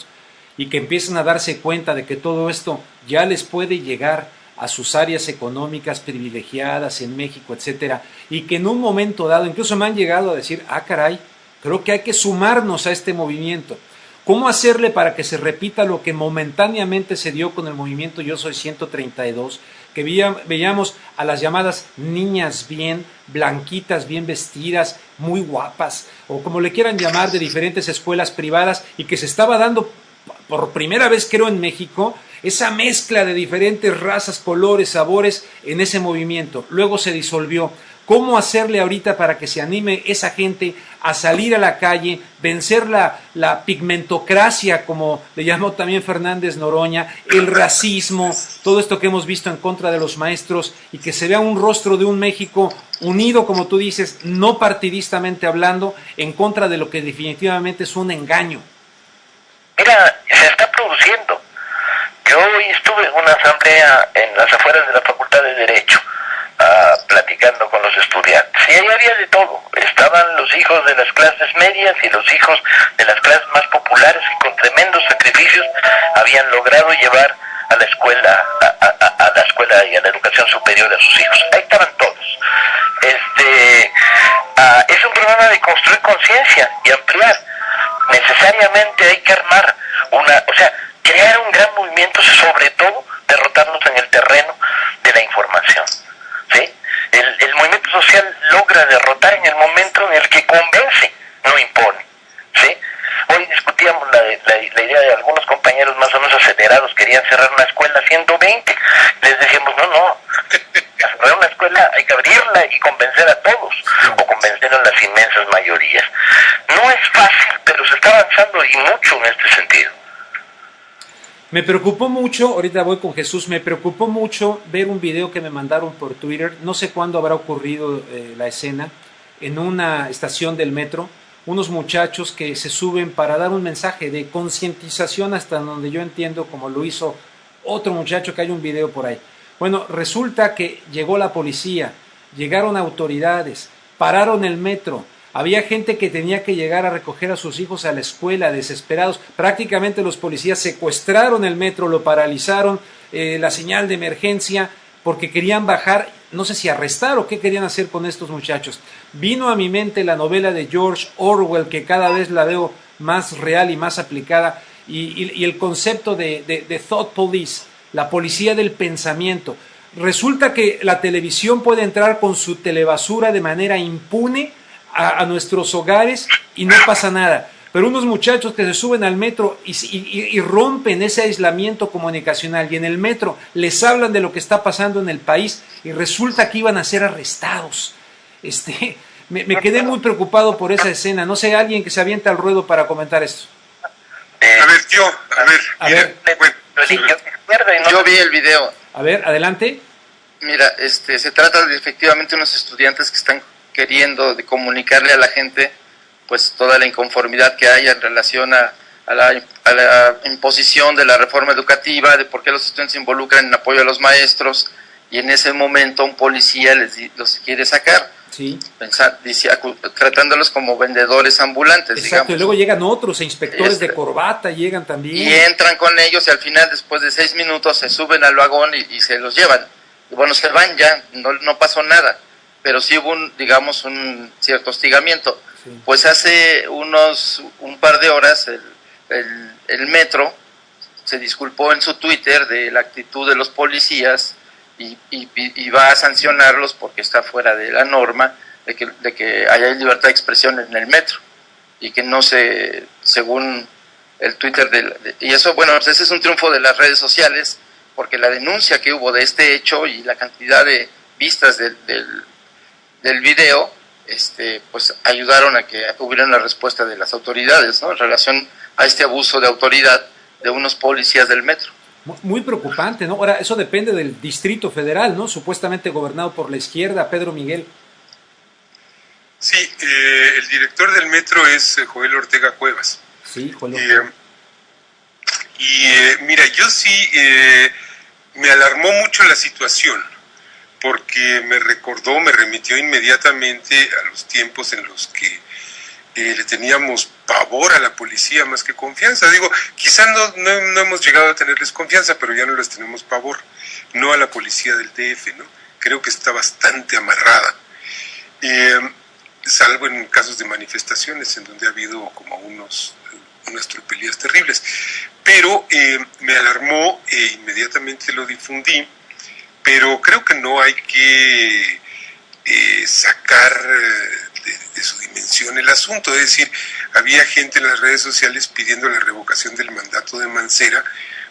y que empiezan a darse cuenta de que todo esto ya les puede llegar a sus áreas económicas privilegiadas en México, etcétera, y que en un momento dado, incluso me han llegado a decir, caray, creo que hay que sumarnos a este movimiento. ¿Cómo hacerle para que se repita lo que momentáneamente se dio con el movimiento Yo Soy 132, que veíamos a las llamadas niñas bien, blanquitas, bien vestidas, muy guapas, o como le quieran llamar, de diferentes escuelas privadas, y que se estaba dando por primera vez, creo, en México, esa mezcla de diferentes razas, colores, sabores en ese movimiento? Luego se disolvió. ¿Cómo hacerle ahorita para que se anime esa gente a salir a la calle, vencer la pigmentocracia, como le llamó también Fernández Noroña, el racismo, todo esto que hemos visto en contra de los maestros, y que se vea un rostro de un México unido, como tú dices, no partidistamente hablando, en contra de lo que definitivamente es un engaño? Mira, se está produciendo. Yo hoy estuve en una asamblea en las afueras de la Facultad de Derecho, platicando con los estudiantes, y ahí había de todo. Estaban los hijos de las clases medias y los hijos de las clases más populares, que con tremendos sacrificios habían logrado llevar a la escuela y a la educación superior a sus hijos. Ahí estaban todos. Es un problema de construir conciencia y ampliar. Necesariamente hay que armar crear un gran movimiento, sobre todo derrotarnos en el terreno de la información. ¿Sí? El movimiento social logra derrotar en el momento en el que convence, no impone. ¿Sí? Hoy discutíamos la idea de algunos compañeros más o menos acelerados, querían cerrar una escuela 120. Les decíamos, no, para cerrar una escuela hay que abrirla y convencer a todos, o convencer a las inmensas mayorías. No es fácil, pero se está avanzando y mucho en este sentido. Me preocupó mucho, ahorita voy con Jesús, me preocupó mucho ver un video que me mandaron por Twitter, no sé cuándo habrá ocurrido la escena, en una estación del metro, unos muchachos que se suben para dar un mensaje de concientización, hasta donde yo entiendo, como lo hizo otro muchacho, que hay un video por ahí. Bueno, resulta que llegó la policía, llegaron autoridades, pararon el metro. Había gente que tenía que llegar a recoger a sus hijos a la escuela, desesperados. Prácticamente los policías secuestraron el metro, lo paralizaron, la señal de emergencia, porque querían bajar, no sé si arrestar o qué querían hacer con estos muchachos. Vino a mi mente la novela de George Orwell, que cada vez la veo más real y más aplicada, y el concepto de thought police, la policía del pensamiento. Resulta que la televisión puede entrar con su telebasura de manera impune a nuestros hogares y no pasa nada, pero unos muchachos que se suben al metro y rompen ese aislamiento comunicacional, y en el metro les hablan de lo que está pasando en el país, y resulta que iban a ser arrestados. Me quedé muy preocupado por esa escena. No sé, alguien que se avienta al ruedo para comentar esto. A ver, bueno, Sí. Yo vi el video. A ver, adelante. Mira, se trata de efectivamente unos estudiantes que están queriendo de comunicarle a la gente pues toda la inconformidad que hay en relación a la imposición de la reforma educativa, de por qué los estudiantes se involucran en apoyo a los maestros, y en ese momento un policía los quiere sacar, Sí. tratándolos como vendedores ambulantes, Exacto, digamos. y luego llegan otros, inspectores de corbata, llegan también. Y entran con ellos y al final, después de 6 minutos, se suben al vagón y se los llevan. Y bueno, se van ya, no pasó nada, pero sí hubo un cierto hostigamiento. Sí. Pues hace un par de horas el metro se disculpó en su Twitter de la actitud de los policías y va a sancionarlos porque está fuera de la norma de que haya libertad de expresión en el metro y que no se, según el Twitter y eso, bueno, pues ese es un triunfo de las redes sociales, porque la denuncia que hubo de este hecho y la cantidad de vistas del video, pues ayudaron a que hubiera una respuesta de las autoridades, ¿no?, en relación a este abuso de autoridad de unos policías del metro. Muy preocupante, ¿no? Ahora, eso depende del Distrito Federal, ¿no? Supuestamente gobernado por la izquierda, Pedro Miguel. Sí, el director del metro es Joel Ortega Cuevas. Sí, Joel. Mira, yo sí me alarmó mucho la situación, porque me remitió inmediatamente a los tiempos en los que le teníamos pavor a la policía más que confianza. Digo, quizás no hemos llegado a tenerles confianza, pero ya no les tenemos pavor, no a la policía del DF, ¿no? Creo que está bastante amarrada, salvo en casos de manifestaciones en donde ha habido como unas tropelías terribles. Pero me alarmó e inmediatamente lo difundí, pero creo que no hay que sacar de su dimensión el asunto. Es decir, había gente en las redes sociales pidiendo la revocación del mandato de Mancera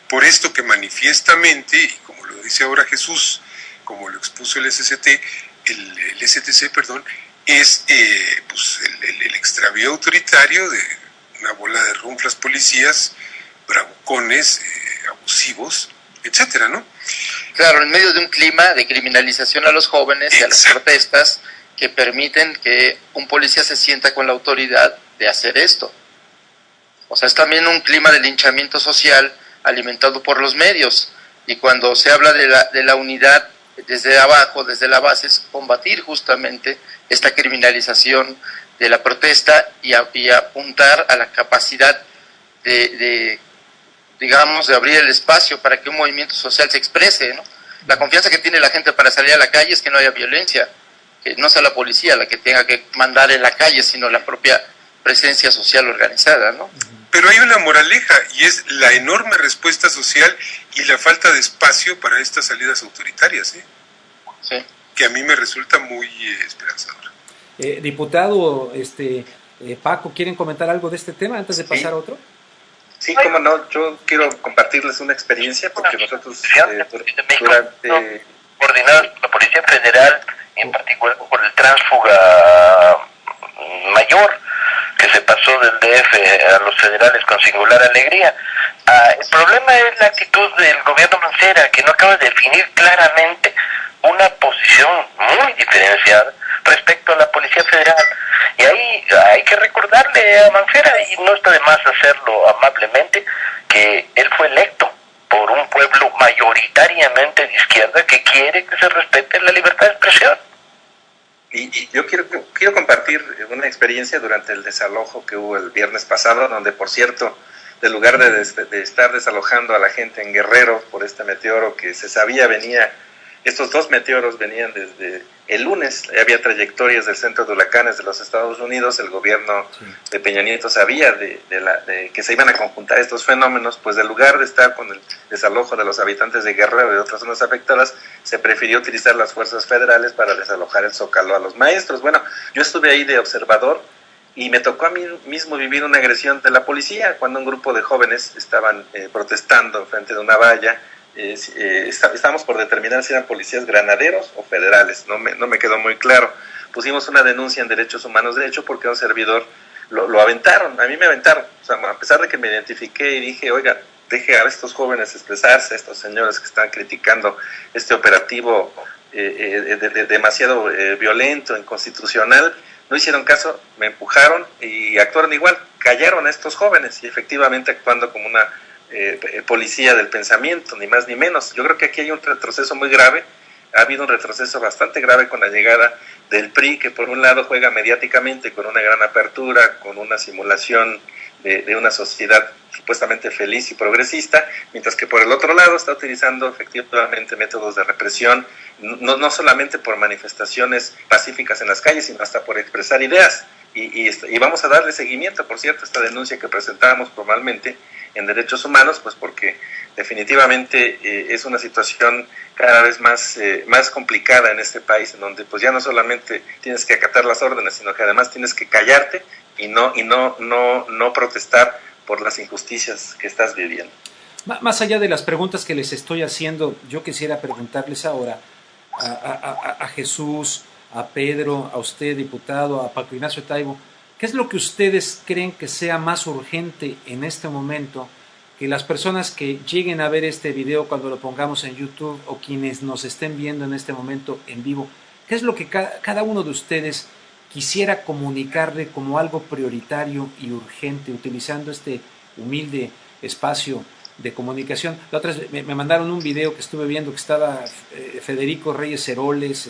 por esto que manifiestamente, y como lo dice ahora Jesús, como lo expuso el STC, es pues el extravío autoritario de una bola de runflas policías, bravucones, abusivos, etcétera, ¿no? Claro, en medio de un clima de criminalización a los jóvenes y a las protestas que permiten que un policía se sienta con la autoridad de hacer esto. O sea, es también un clima de linchamiento social alimentado por los medios, y cuando se habla de la unidad desde abajo, desde la base, es combatir justamente esta criminalización de la protesta y apuntar a la capacidad de abrir el espacio para que un movimiento social se exprese, ¿no? La confianza que tiene la gente para salir a la calle es que no haya violencia, que no sea la policía la que tenga que mandar en la calle, sino la propia presencia social organizada, ¿no? Pero hay una moraleja, y es la enorme respuesta social y la falta de espacio para estas salidas autoritarias, ¿eh? Sí. Que a mí me resulta muy esperanzadora. Diputado Paco, ¿quieren comentar algo de este tema antes de pasar a otro? Sí, cómo no, yo quiero compartirles una experiencia, porque nosotros durante... Coordinados por la Policía Federal, en particular por el tránsfuga mayor, que se pasó del DF a los federales con singular alegría. El problema es la actitud del gobierno Mancera, que no acaba de definir claramente una posición muy diferenciada respecto a la Policía Federal. Y ahí hay que recordarle a Mancera, y no está de más hacerlo amablemente, que él fue electo por un pueblo mayoritariamente de izquierda que quiere que se respete la libertad de expresión. Y yo quiero compartir una experiencia durante el desalojo que hubo el viernes pasado, donde, por cierto, en lugar de estar desalojando a la gente en Guerrero por este meteoro que se sabía estos dos meteoros venían desde el lunes, había trayectorias del centro de huracanes de los Estados Unidos, el gobierno de Peña Nieto sabía de que se iban a conjuntar estos fenómenos, pues en lugar de estar con el desalojo de los habitantes de Guerrero y de otras zonas afectadas, se prefirió utilizar las fuerzas federales para desalojar el Zócalo a los maestros. Bueno, yo estuve ahí de observador y me tocó a mí mismo vivir una agresión de la policía cuando un grupo de jóvenes estaban protestando frente de una valla Estábamos por determinar si eran policías granaderos o federales, no me quedó muy claro. Pusimos una denuncia en Derechos Humanos, de hecho, porque a un servidor lo aventaron, a mí me aventaron, o sea, a pesar de que me identifiqué y dije, oiga, deje a estos jóvenes expresarse, estos señores que están criticando este operativo demasiado violento, inconstitucional, no hicieron caso, me empujaron y actuaron igual, callaron a estos jóvenes y efectivamente actuando como una policía del pensamiento, ni más ni menos. Yo creo que aquí hay un retroceso muy grave, ha habido un retroceso bastante grave con la llegada del PRI, que por un lado juega mediáticamente con una gran apertura, con una simulación de una sociedad supuestamente feliz y progresista, mientras que por el otro lado está utilizando efectivamente métodos de represión, no solamente por manifestaciones pacíficas en las calles, sino hasta por expresar ideas. Y vamos a darle seguimiento, por cierto, a esta denuncia que presentábamos formalmente en Derechos Humanos, pues porque definitivamente es una situación cada vez más complicada en este país, en donde pues ya no solamente tienes que acatar las órdenes, sino que además tienes que callarte y no protestar por las injusticias que estás viviendo. Más allá de las preguntas que les estoy haciendo, yo quisiera preguntarles ahora a Jesús, a Pedro, a usted, diputado, a Paco Ignacio Taibo, ¿qué es lo que ustedes creen que sea más urgente en este momento que las personas que lleguen a ver este video cuando lo pongamos en YouTube o quienes nos estén viendo en este momento en vivo? ¿Qué es lo que cada uno de ustedes quisiera comunicarle como algo prioritario y urgente, utilizando este humilde espacio de comunicación? La otra vez me mandaron un video que estuve viendo que estaba Federico Reyes Heroles,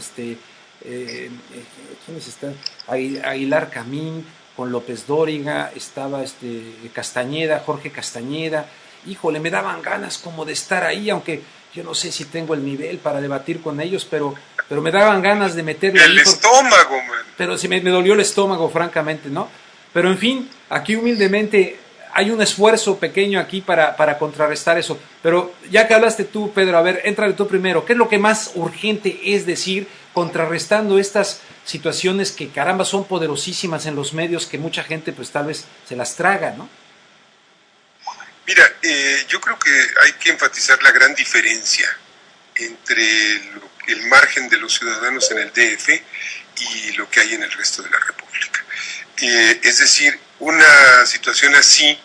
¿quiénes están? Aguilar Camín, con López Dóriga, estaba Castañeda, Jorge Castañeda. Híjole, me daban ganas como de estar ahí, aunque yo no sé si tengo el nivel para debatir con ellos, pero me daban ganas de meterle el estómago, man. Pero sí me dolió el estómago, francamente, ¿no? Pero en fin, aquí humildemente hay un esfuerzo pequeño aquí para contrarrestar eso. Pero ya que hablaste tú, Pedro, a ver, éntrale tú primero. ¿Qué es lo que más urgente es decir, contrarrestando estas situaciones que, caramba, son poderosísimas en los medios, que mucha gente pues tal vez se las traga, ¿no? Mira, yo creo que hay que enfatizar la gran diferencia entre el margen de los ciudadanos en el DF y lo que hay en el resto de la República. Es decir, una situación así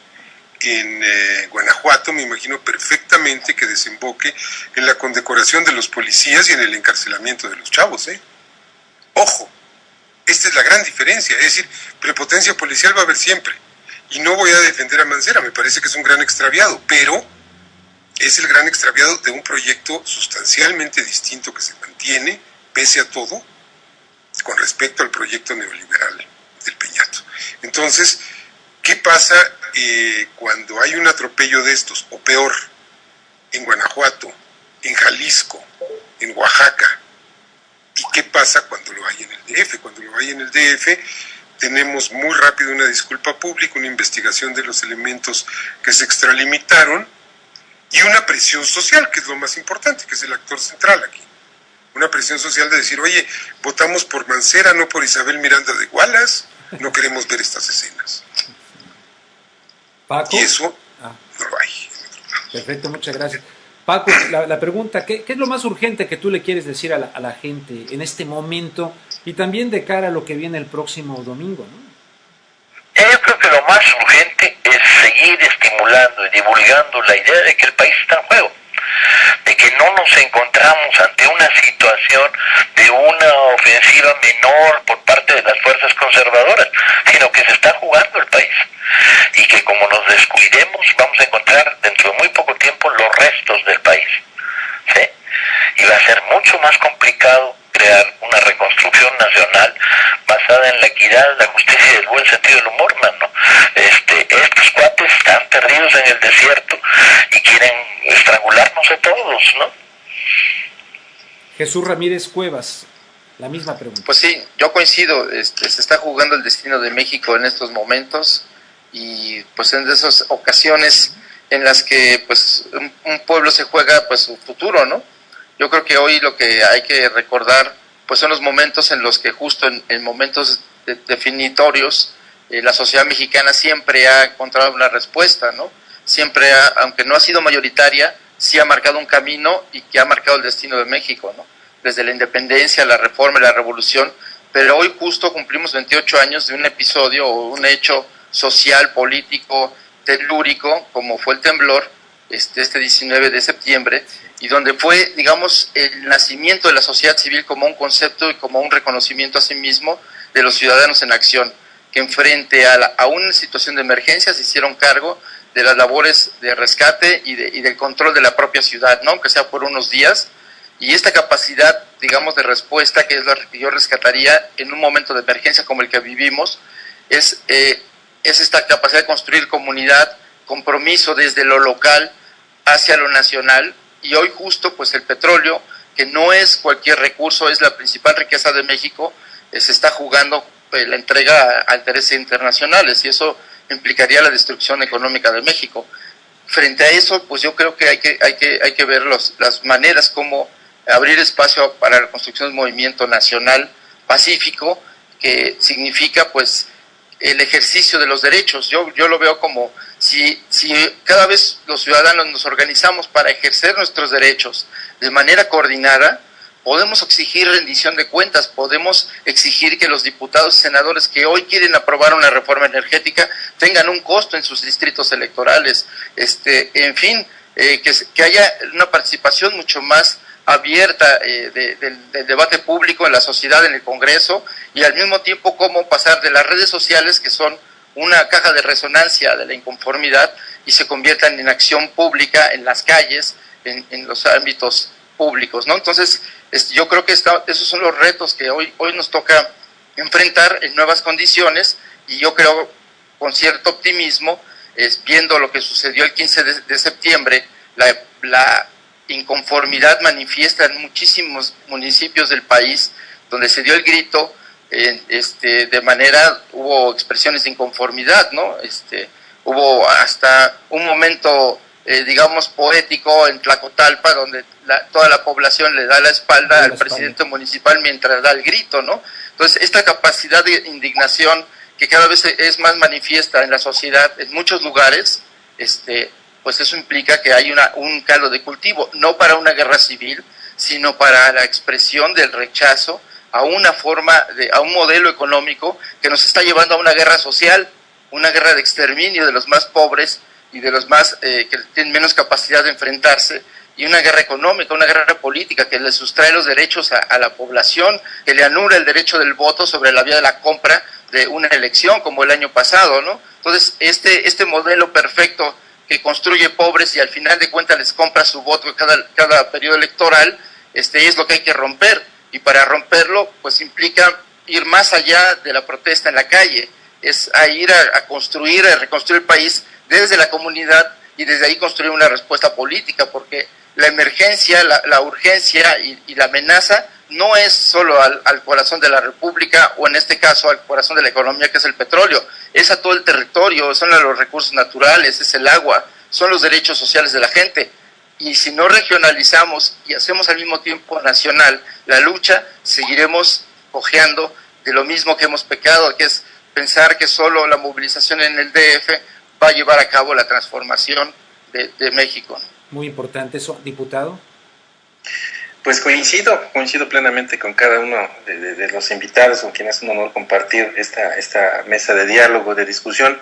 en Guanajuato me imagino perfectamente que desemboque en la condecoración de los policías y en el encarcelamiento de los chavos, ¿eh? Ojo, esta es la gran diferencia, es decir, prepotencia policial va a haber siempre. Y no voy a defender a Mancera, me parece que es un gran extraviado, pero es el gran extraviado de un proyecto sustancialmente distinto que se mantiene, pese a todo, con respecto al proyecto neoliberal del Peñato. Entonces, ¿qué pasa cuando hay un atropello de estos, o peor, en Guanajuato, en Jalisco, en Oaxaca? ¿Y qué pasa cuando lo hay en el DF? Cuando lo hay en el DF, tenemos muy rápido una disculpa pública, una investigación de los elementos que se extralimitaron y una presión social, que es lo más importante, que es el actor central aquí. Una presión social de decir, oye, votamos por Mancera, no por Isabel Miranda de Gualas, no queremos ver estas escenas. Paco. Y eso no lo hay. Perfecto, muchas gracias. Paco, la pregunta, ¿qué es lo más urgente que tú le quieres decir a la gente en este momento y también de cara a lo que viene el próximo domingo, ¿no? Yo creo que lo más urgente es seguir estimulando y divulgando la idea de que el país está en juego, de que no nos encontramos ante una situación de una ofensiva menor por parte de las fuerzas conservadoras, sino que se está jugando el país y que como nos descuidemos vamos a encontrar dentro de muy poco tiempo los restos del país, ¿sí? Y va a ser mucho más complicado crear una reconstrucción nacional basada en la equidad, la justicia y el buen sentido del humor, ¿no? Estos cuates están perdidos en el desierto y quieren estrangularnos a todos, ¿no? Jesús Ramírez Cuevas, la misma pregunta. Pues sí, yo coincido, se está jugando el destino de México en estos momentos y pues en esas ocasiones en las que pues un pueblo se juega pues su futuro, ¿no? Yo creo que hoy lo que hay que recordar pues son los momentos en los que justo en momentos definitorios la sociedad mexicana siempre ha encontrado una respuesta, ¿no? Siempre aunque no ha sido mayoritaria, sí ha marcado un camino y que ha marcado el destino de México, ¿no? Desde la independencia, la reforma y la revolución, pero hoy justo cumplimos 28 años de un episodio o un hecho social, político, telúrico, como fue el temblor, este 19 de septiembre, y donde fue, digamos, el nacimiento de la sociedad civil como un concepto y como un reconocimiento a sí mismo de los ciudadanos en acción, que frente a una situación de emergencia se hicieron cargo de las labores de rescate y del control de la propia ciudad, ¿no? Aunque sea por unos días, y esta capacidad, digamos, de respuesta, que es la que yo rescataría en un momento de emergencia como el que vivimos, es esta capacidad de construir comunidad, compromiso desde lo local hacia lo nacional, y hoy justo pues el petróleo, que no es cualquier recurso, es la principal riqueza de México, se está jugando la entrega a intereses internacionales, y eso implicaría la destrucción económica de México. Frente a eso, pues yo creo que hay que ver las maneras como abrir espacio para la construcción de un movimiento nacional pacífico, que significa pues el ejercicio de los derechos. Yo lo veo como si cada vez los ciudadanos nos organizamos para ejercer nuestros derechos de manera coordinada, podemos exigir rendición de cuentas, podemos exigir que los diputados y senadores que hoy quieren aprobar una reforma energética tengan un costo en sus distritos electorales, en fin, que haya una participación mucho más abierta del debate público en la sociedad, en el Congreso, y al mismo tiempo cómo pasar de las redes sociales, que son una caja de resonancia de la inconformidad, y se conviertan en acción pública en las calles, en los ámbitos públicos, ¿no? Entonces, yo creo que esos son los retos que hoy nos toca enfrentar en nuevas condiciones, y yo creo con cierto optimismo, viendo lo que sucedió el 15 de septiembre, la inconformidad manifiesta en muchísimos municipios del país, donde se dio el grito, hubo expresiones de inconformidad, ¿no? Hubo hasta un momento, digamos, poético en Tlacotalpa, donde toda la población le da la espalda al presidente municipal mientras da el grito, ¿no? Entonces, esta capacidad de indignación que cada vez es más manifiesta en la sociedad, en muchos lugares, pues eso implica que hay un caldo de cultivo, no para una guerra civil, sino para la expresión del rechazo a una a un modelo económico que nos está llevando a una guerra social, una guerra de exterminio de los más pobres y de los más que tienen menos capacidad de enfrentarse, y una guerra económica, una guerra política que le sustrae los derechos a la población, que le anula el derecho del voto sobre la vía de la compra de una elección, como el año pasado, ¿no? Entonces, este modelo perfecto que construye pobres y al final de cuentas les compra su voto cada periodo electoral, es lo que hay que romper, y para romperlo, pues implica ir más allá de la protesta en la calle, es a ir a construir, a reconstruir el país desde la comunidad, y desde ahí construir una respuesta política, porque la emergencia, la urgencia y la amenaza no es solo al corazón de la República, o en este caso al corazón de la economía, que es el petróleo, es a todo el territorio, son los recursos naturales, es el agua, son los derechos sociales de la gente. Y si no regionalizamos y hacemos al mismo tiempo nacional la lucha, seguiremos cojeando de lo mismo que hemos pecado, que es pensar que solo la movilización en el DF va a llevar a cabo la transformación de México. Muy importante eso, diputado. Pues coincido plenamente con cada uno de los invitados, con quienes es un honor compartir esta mesa de diálogo, de discusión,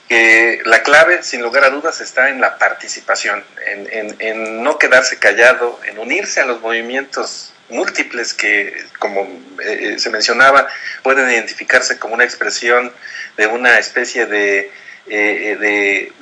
que la clave, sin lugar a dudas, está en la participación, en no quedarse callado, en unirse a los movimientos múltiples que, como se mencionaba, pueden identificarse como una expresión de una especie de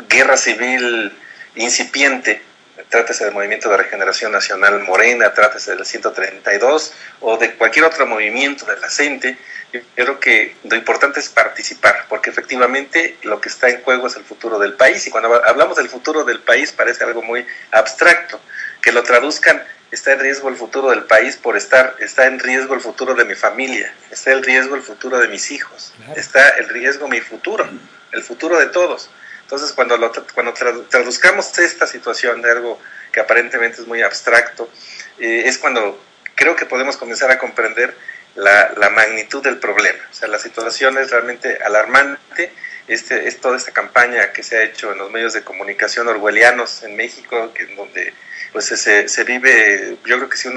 guerra civil incipiente. Trátese del Movimiento de Regeneración Nacional Morena, trátese del 132 o de cualquier otro movimiento de la gente. Yo creo que lo importante es participar, porque efectivamente lo que está en juego es el futuro del país, y cuando hablamos del futuro del país parece algo muy abstracto. Que lo traduzcan: está en riesgo el futuro del país está en riesgo el futuro de mi familia, está en riesgo el futuro de mis hijos, está en riesgo mi futuro, el futuro de todos. Entonces, cuando traduzcamos esta situación de algo que aparentemente es muy abstracto, es cuando creo que podemos comenzar a comprender la magnitud del problema. O sea, la situación es realmente alarmante. es toda esta campaña que se ha hecho en los medios de comunicación orwellianos en México, que donde pues se vive, yo creo que si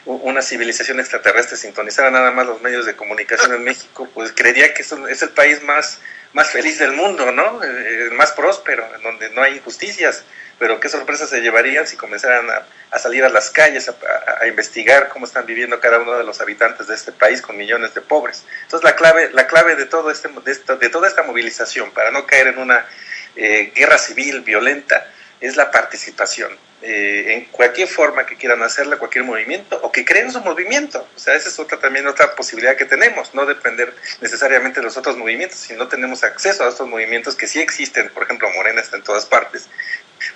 una civilización extraterrestre sintonizara nada más los medios de comunicación en México, pues creería que es el país más feliz del mundo, ¿no? El más próspero, en donde no hay injusticias. Pero qué sorpresas se llevarían si comenzaran a salir a las calles, a investigar cómo están viviendo cada uno de los habitantes de este país con millones de pobres. Entonces la clave de toda esta movilización, para no caer en una guerra civil violenta, es la participación. En cualquier forma que quieran hacerla, cualquier movimiento, o que creen su movimiento. O sea, esa es también otra posibilidad que tenemos, no depender necesariamente de los otros movimientos, si no tenemos acceso a estos movimientos que sí existen. Por ejemplo, Morena está en todas partes,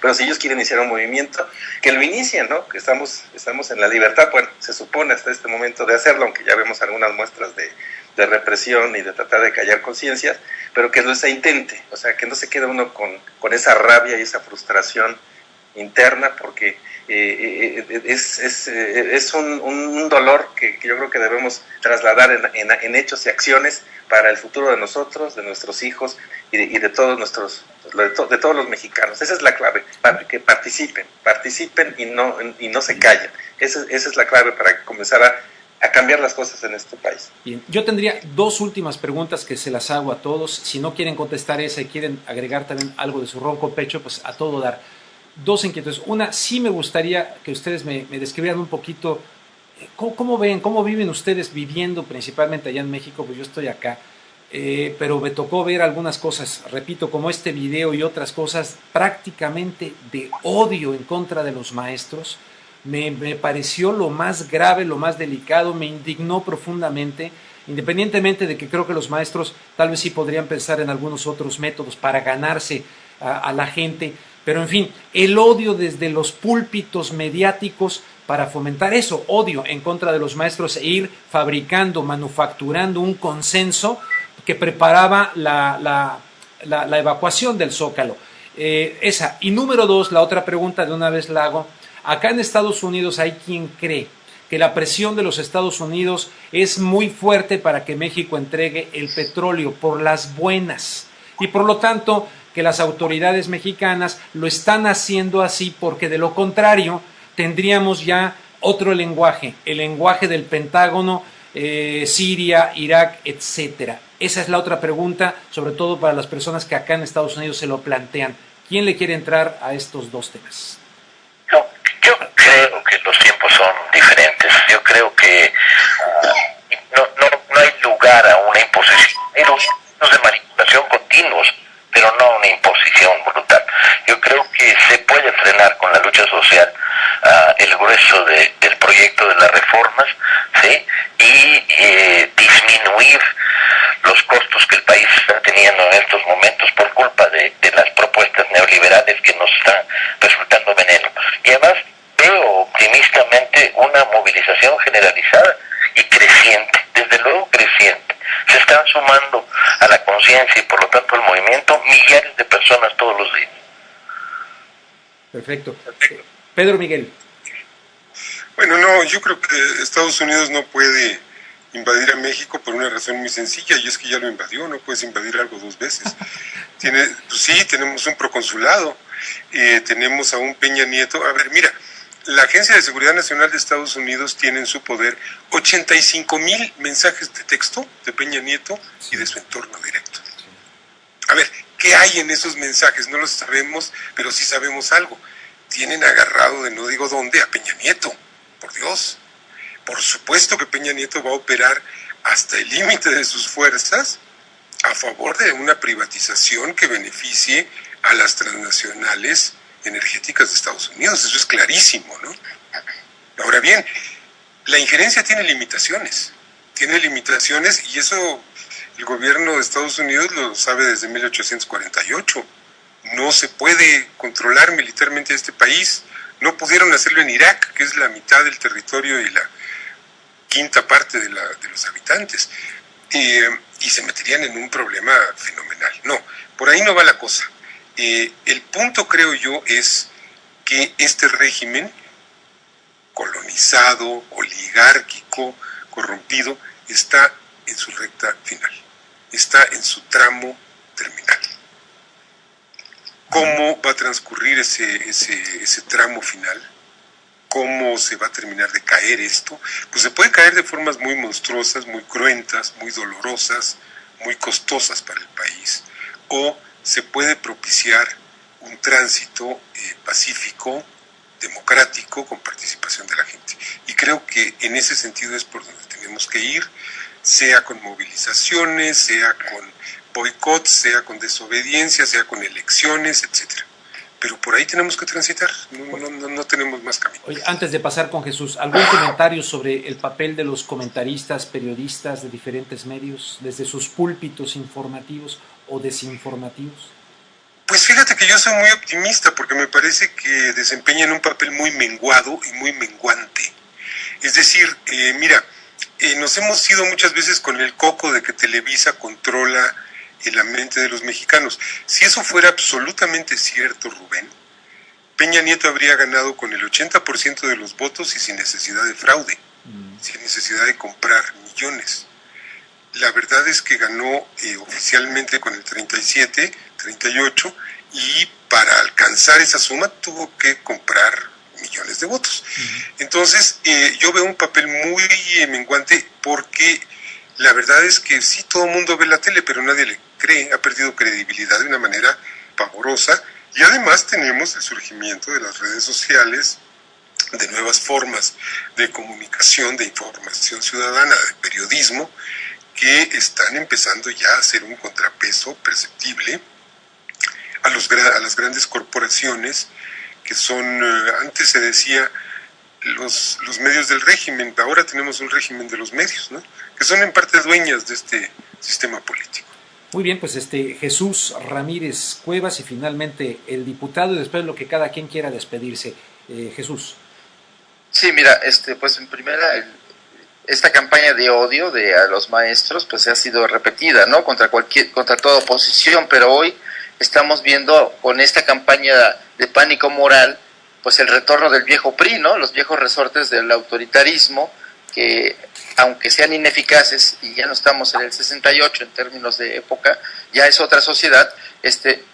pero si ellos quieren iniciar un movimiento, que lo inicien, ¿no? Que estamos en la libertad, bueno, se supone hasta este momento de hacerlo, aunque ya vemos algunas muestras de represión y de tratar de callar conciencias, pero que se intente, o sea, que no se quede uno con esa rabia y esa frustración interna, porque es un dolor que yo creo que debemos trasladar en hechos y acciones para el futuro de nosotros, de nuestros hijos y de todos de todos los mexicanos. Esa es la clave, para que participen y no se callen. Esa es la clave para comenzar a cambiar las cosas en este país. Bien, yo tendría dos últimas preguntas que se las hago a todos. Si no quieren contestar esa y quieren agregar también algo de su ronco pecho, pues a todo dar. Dos inquietudes. Una, sí me gustaría que ustedes me describieran un poquito cómo ven, cómo viven ustedes viviendo principalmente allá en México. Pues yo estoy acá, pero me tocó ver algunas cosas, repito, como este video y otras cosas prácticamente de odio en contra de los maestros. Me pareció lo más grave, lo más delicado, me indignó profundamente, independientemente de que creo que los maestros tal vez sí podrían pensar en algunos otros métodos para ganarse a la gente. Pero en fin, el odio desde los púlpitos mediáticos para fomentar eso, odio en contra de los maestros e ir fabricando, manufacturando un consenso que preparaba la evacuación del Zócalo. Esa. Y número dos, la otra pregunta de una vez la hago. Acá en Estados Unidos hay quien cree que la presión de los Estados Unidos es muy fuerte para que México entregue el petróleo por las buenas. Y por lo tanto, que las autoridades mexicanas lo están haciendo así porque de lo contrario tendríamos ya otro lenguaje, el lenguaje del Pentágono, Siria, Irak, etcétera. Esa es la otra pregunta, sobre todo para las personas que acá en Estados Unidos se lo plantean. ¿Quién le quiere entrar a estos dos temas? Yo creo que los tiempos son diferentes. Yo creo que no hay lugar a una imposición. Hay los de manipulación continuos, pero no una imposición brutal. Yo creo que se puede frenar con la lucha social el grueso del proyecto de las reformas, ¿sí? Y disminuir los costos que el país está teniendo en estos momentos por culpa de las propuestas neoliberales que nos están resultando veneno. Y además veo optimistamente una movilización generalizada y creciente, desde luego creciente. Se están sumando a la conciencia y por lo tanto al movimiento millares de personas todos los días. Perfecto. Pedro Miguel. Bueno, no, yo creo que Estados Unidos no puede invadir a México por una razón muy sencilla, y es que ya lo invadió. No puedes invadir algo dos veces. Pues sí, tenemos un proconsulado, tenemos a un Peña Nieto. A ver, mira, la Agencia de Seguridad Nacional de Estados Unidos tiene en su poder 85,000 mensajes de texto de Peña Nieto y de su entorno directo. A ver, ¿qué hay en esos mensajes? No lo sabemos, pero sí sabemos algo. Tienen agarrado, de no digo dónde, a Peña Nieto, por Dios. Por supuesto que Peña Nieto va a operar hasta el límite de sus fuerzas a favor de una privatización que beneficie a las transnacionales energéticas de Estados Unidos. Eso es clarísimo, ¿no? Ahora bien, la injerencia tiene limitaciones y eso el gobierno de Estados Unidos lo sabe desde 1848. No se puede controlar militarmente a este país. No pudieron hacerlo en Irak, que es la mitad del territorio y la quinta parte de los habitantes, y se meterían en un problema fenomenal. No, por ahí no va la cosa. El punto, creo yo, es que este régimen colonizado, oligárquico, corrompido, está en su recta final, está en su tramo terminal. ¿Cómo va a transcurrir ese tramo final? ¿Cómo se va a terminar de caer esto? Pues se puede caer de formas muy monstruosas, muy cruentas, muy dolorosas, muy costosas para el país, o se puede propiciar un tránsito pacífico, democrático, con participación de la gente. Y creo que en ese sentido es por donde tenemos que ir, sea con movilizaciones, sea con boicots, sea con desobediencia, sea con elecciones, etcétera. Pero por ahí tenemos que transitar, no tenemos más camino. Oye, antes de pasar con Jesús, ¿algún comentario sobre el papel de los comentaristas, periodistas de diferentes medios, desde sus púlpitos informativos o desinformativos? Pues fíjate que yo soy muy optimista porque me parece que desempeñan un papel muy menguado y muy menguante. Es decir, mira, nos hemos ido muchas veces con el coco de que Televisa controla la mente de los mexicanos. Si eso fuera absolutamente cierto, Rubén, Peña Nieto habría ganado con el 80% de los votos y sin necesidad de fraude, sin necesidad de comprar millones. La verdad es que ganó oficialmente con el 37, 38, y para alcanzar esa suma tuvo que comprar millones de votos. Entonces, yo veo un papel muy menguante porque la verdad es que sí, todo el mundo ve la tele, pero nadie le cree, ha perdido credibilidad de una manera pavorosa, y además tenemos el surgimiento de las redes sociales, de nuevas formas de comunicación, de información ciudadana, de periodismo, que están empezando ya a ser un contrapeso perceptible a las grandes corporaciones, que son, antes se decía, los medios del régimen, ahora tenemos un régimen de los medios, ¿no?, que son en parte dueñas de este sistema político. Muy bien, pues Jesús Ramírez Cuevas y finalmente el diputado, y después lo que cada quien quiera despedirse. Jesús. Sí, mira, pues en primera, esta campaña de odio a los maestros pues ha sido repetida, ¿no?, contra toda oposición, pero hoy estamos viendo con esta campaña de pánico moral pues el retorno del viejo PRI, ¿no?, los viejos resortes del autoritarismo, que aunque sean ineficaces, y ya no estamos en el 68 en términos de época, ya es otra sociedad,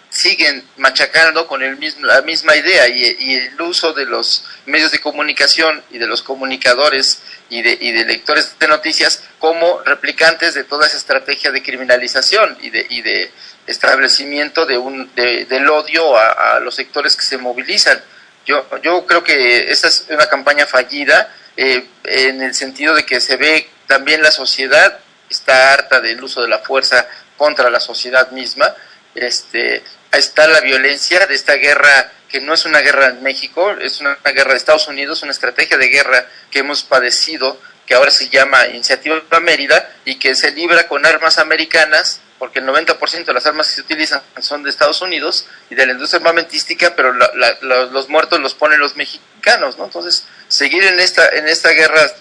siguen machacando con la misma idea, y el uso de los medios de comunicación y de los comunicadores y de lectores de noticias como replicantes de toda esa estrategia de criminalización y de establecimiento del odio a los sectores que se movilizan. Yo creo que esta es una campaña fallida, en el sentido de que se ve también la sociedad está harta del uso de la fuerza contra la sociedad misma. Está la violencia de esta guerra, que no es una guerra en México, es una guerra de Estados Unidos, una estrategia de guerra que hemos padecido, que ahora se llama Iniciativa Mérida, y que se libra con armas americanas, porque el 90% de las armas que se utilizan son de Estados Unidos y de la industria armamentística, pero los muertos los ponen los mexicanos, ¿no? Entonces, seguir en esta guerra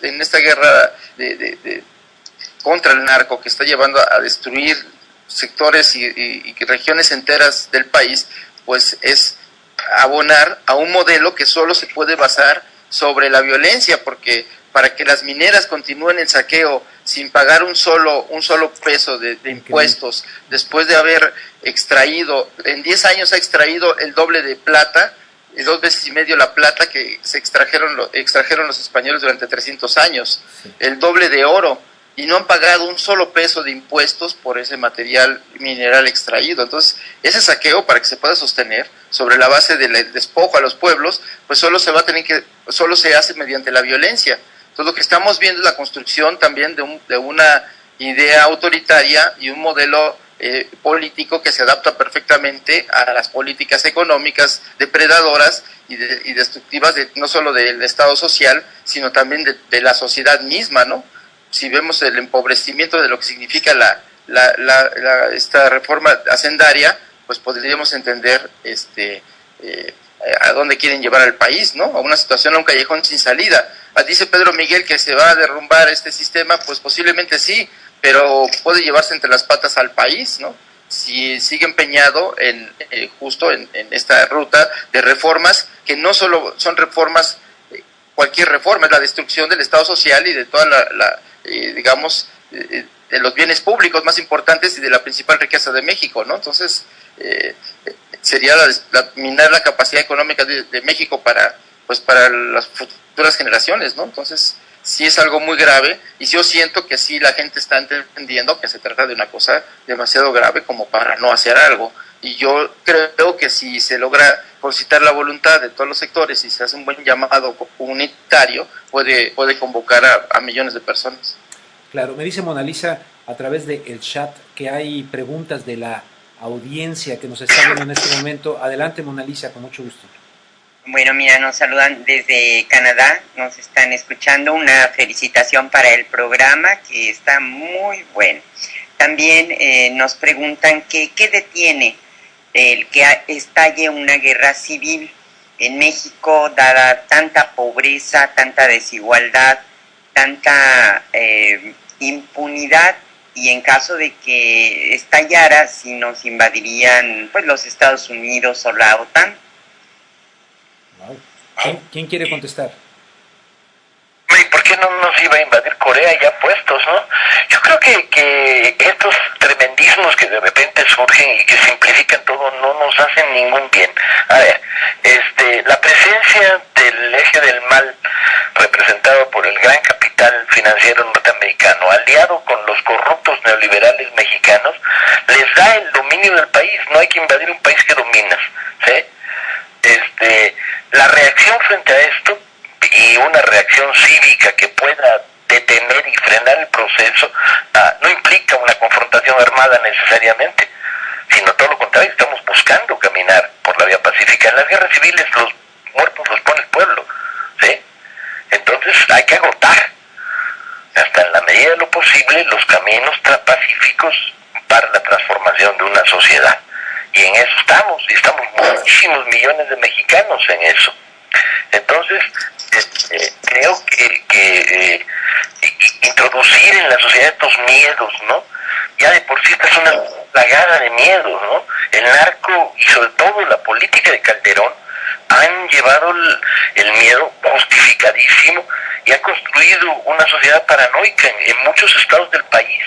contra el narco, que está llevando a destruir sectores y regiones enteras del país, pues es abonar a un modelo que solo se puede basar sobre la violencia, porque para que las mineras continúen el saqueo sin pagar un solo peso de impuestos, después de haber extraído, en 10 años ha extraído el doble de plata, 2 veces y medio la plata que se extrajeron los españoles durante 300 años, el doble de oro, y no han pagado un solo peso de impuestos por ese material mineral extraído. Entonces, ese saqueo, para que se pueda sostener sobre la base del despojo a los pueblos, pues solo se hace mediante la violencia. Entonces, lo que estamos viendo es la construcción también de una idea autoritaria y un modelo político que se adapta perfectamente a las políticas económicas depredadoras y destructivas no solo del Estado social, sino también de la sociedad misma, ¿no? Si vemos el empobrecimiento de lo que significa esta reforma hacendaria, pues podríamos entender a dónde quieren llevar al país, ¿no? A una situación, a un callejón sin salida. Dice Pedro Miguel que se va a derrumbar este sistema, pues posiblemente sí, pero puede llevarse entre las patas al país, ¿no? Si sigue empeñado justo en esta ruta de reformas, que no solo son reformas, cualquier reforma, es la destrucción del Estado social y de toda de los bienes públicos más importantes y de la principal riqueza de México, ¿no? Entonces, sería minar la capacidad económica de México para las futuras generaciones, ¿no? Entonces, sí es algo muy grave, y yo siento que sí la gente está entendiendo que se trata de una cosa demasiado grave como para no hacer algo. Y yo creo que si se logra concitar la voluntad de todos los sectores y se hace un buen llamado comunitario, puede convocar a millones de personas. Claro, me dice Mona Lisa a través del chat que hay preguntas de la audiencia que nos está viendo en este momento. Adelante, Mona Lisa, con mucho gusto. Bueno, mira, nos saludan desde Canadá, nos están escuchando. Una felicitación para el programa, que está muy bueno. También nos preguntan qué detiene el que estalle una guerra civil en México, dada tanta pobreza, tanta desigualdad, tanta impunidad, y en caso de que estallara, si nos invadirían pues los Estados Unidos o la OTAN. ¿Quién quiere contestar? ¿Y por qué no nos iba a invadir Corea ya puestos, no? Yo creo que estos tremendismos que de repente surgen y que simplifican todo no nos hacen ningún bien. A ver, la presencia del eje del mal, representado por el gran capital financiero norteamericano, aliado con los corruptos neoliberales mexicanos, les da el dominio del país. No hay que invadir un país que dominas, ¿sí? La reacción frente a esto, y una reacción cívica que pueda detener y frenar el proceso, no implica una confrontación armada necesariamente, sino todo lo contrario. Estamos buscando caminar por la vía pacífica. En las guerras civiles los muertos los pone el pueblo, ¿sí? Entonces hay que agotar, hasta en la medida de lo posible, los caminos pacíficos para la transformación de una sociedad. Y en eso estamos, y estamos muchísimos millones de mexicanos en eso. Entonces, creo que introducir en la sociedad estos miedos, ¿no? Ya de por sí esta es una plagada de miedos, ¿no? El narco y sobre todo la política de Calderón han llevado el miedo justificadísimo y han construido una sociedad paranoica en muchos estados del país,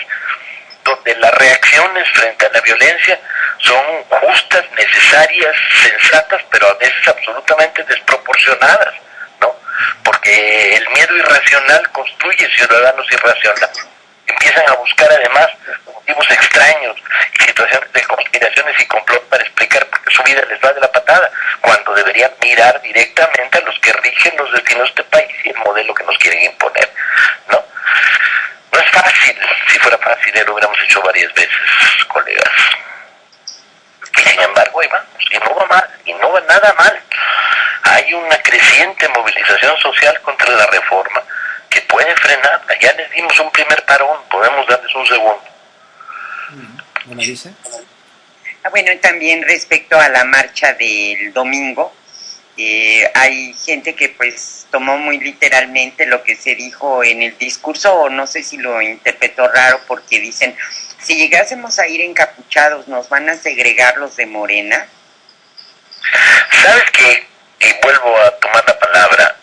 donde las reacciones frente a la violencia son justas, necesarias, sensatas, pero a veces absolutamente desproporcionadas, ¿no? Porque el miedo irracional construye ciudadanos irracionales. Empiezan a buscar además motivos extraños y situaciones de conspiraciones y complot para explicar por qué su vida les va de la patada, cuando deberían mirar directamente a los que rigen los destinos de este país y el modelo que nos quieren imponer, ¿no? No es fácil. Si fuera fácil, ya lo hubiéramos hecho varias veces, colegas. Y sin embargo, ahí vamos, y no va mal, y no va nada mal. Hay una creciente movilización social contra la reforma que puede frenar. Ya les dimos un primer parón, podemos darles un segundo. ¿Mona Lisa? Bueno, y también respecto a la marcha del domingo, hay gente que pues tomó muy literalmente lo que se dijo en el discurso, o no sé si lo interpretó raro, porque dicen, si llegásemos a ir encapuchados, ¿nos van a segregar los de Morena? ¿Sabes qué? Y vuelvo a tomar la palabra.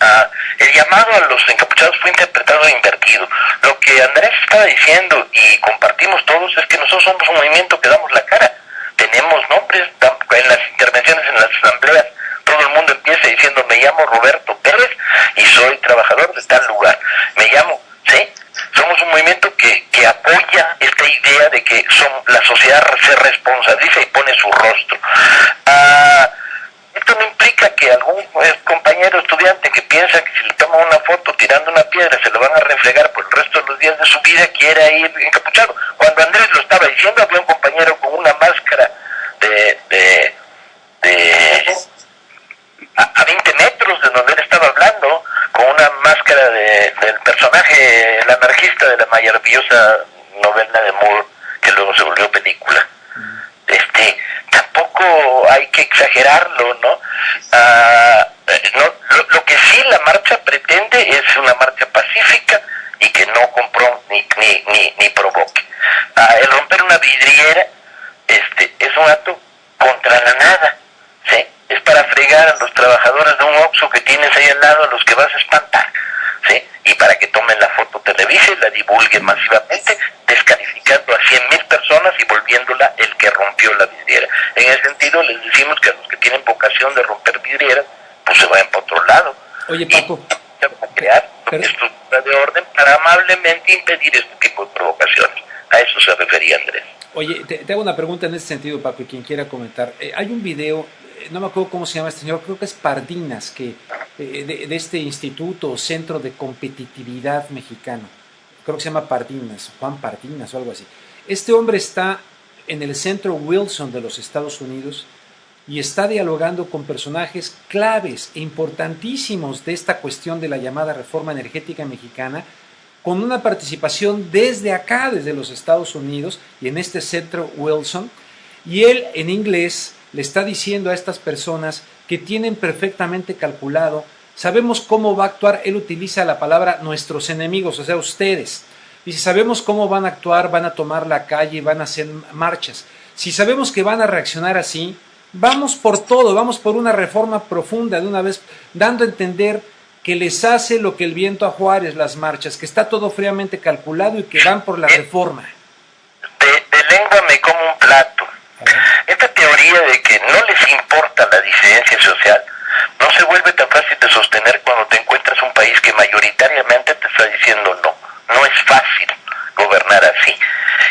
El llamado a los encapuchados fue interpretado e invertido. Lo que Andrés estaba diciendo, y compartimos todos, es que nosotros somos un movimiento que damos la cara. Tenemos nombres en las intervenciones, en las asambleas. Todo el mundo empieza diciendo, me llamo Roberto Pérez y soy trabajador de tal lugar. Me llamo, ¿sí? Somos un movimiento que apoya esta idea de que la sociedad se responsabiliza y pone su rostro. Esto no implica que algún compañero estudiante que piensa que si le toma una foto tirando una piedra se lo van a reflejar por el resto de los días de su vida quiera ir encapuchado. Cuando Andrés lo estaba diciendo, había un compañero con una máscara a 20 metros de donde él estaba hablando, con una máscara del personaje, el anarquista de la maravillosa novela de Moore, que luego se volvió película. Tampoco hay que exagerarlo, ¿no? Lo que sí la marcha pretende es una marcha pacífica y que no ni provoque. El romper una vidriera es un acto contra la nada, ¿sí? Es para fregar a los trabajadores de un Oxxo que tienes ahí al lado, a los que vas a espantar, ¿sí? Y para que tomen la foto, te revisen, la divulguen masivamente, descalificando a 100,000 personas y volviéndola el que rompió la vidriera. En ese sentido, sentido les decimos que a los que tienen vocación de romper vidrieras, pues se vayan para otro lado. Oye, Paco, A crear estructuras de orden para amablemente impedir este tipo de provocaciones. A eso se refería Andrés. oye, te hago una pregunta en ese sentido, Paco, y quien quiera comentar. Hay un video, no me acuerdo cómo se llama este señor, creo que es Pardinas, de este instituto o centro de competitividad mexicano. Creo que se llama Pardinas, Juan Pardinas o algo así. Este hombre está en el centro Wilson de los Estados Unidos y está dialogando con personajes claves e importantísimos de esta cuestión de la llamada reforma energética mexicana, con una participación desde acá, desde los Estados Unidos y en este centro Wilson, y él en inglés le está diciendo a estas personas que tienen perfectamente calculado, sabemos cómo va a actuar, él utiliza la palabra nuestros enemigos, o sea, ustedes. Dice, sabemos cómo van a actuar, van a tomar la calle, van a hacer marchas. Si sabemos que van a reaccionar así, vamos por todo, vamos por una reforma profunda de una vez, dando a entender que les hace lo que el viento a Juárez, las marchas, que está todo fríamente calculado y que van por la reforma. De lengua me como un plato. Esta teoría de que no les importa la disidencia social no se vuelve tan fácil de sostener cuando te encuentras un país que mayoritariamente te está diciendo no. No es fácil gobernar así.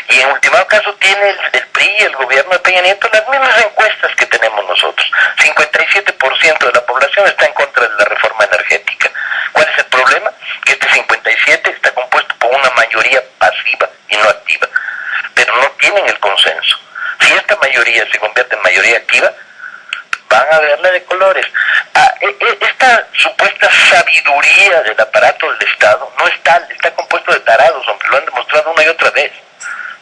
Y en último caso tiene el PRI, el gobierno de Peña Nieto, las mismas encuestas que tenemos nosotros. 57% de la población está en contra de la reforma energética. ¿Cuál es el problema? Que este 57 está compuesto por una mayoría pasiva y no activa. Pero no tienen el consenso. Si esta mayoría se convierte en mayoría activa, van a verla de colores. Esta supuesta sabiduría del aparato del Estado no es tal, está compuesto de tarados, hombre, lo han demostrado una y otra vez.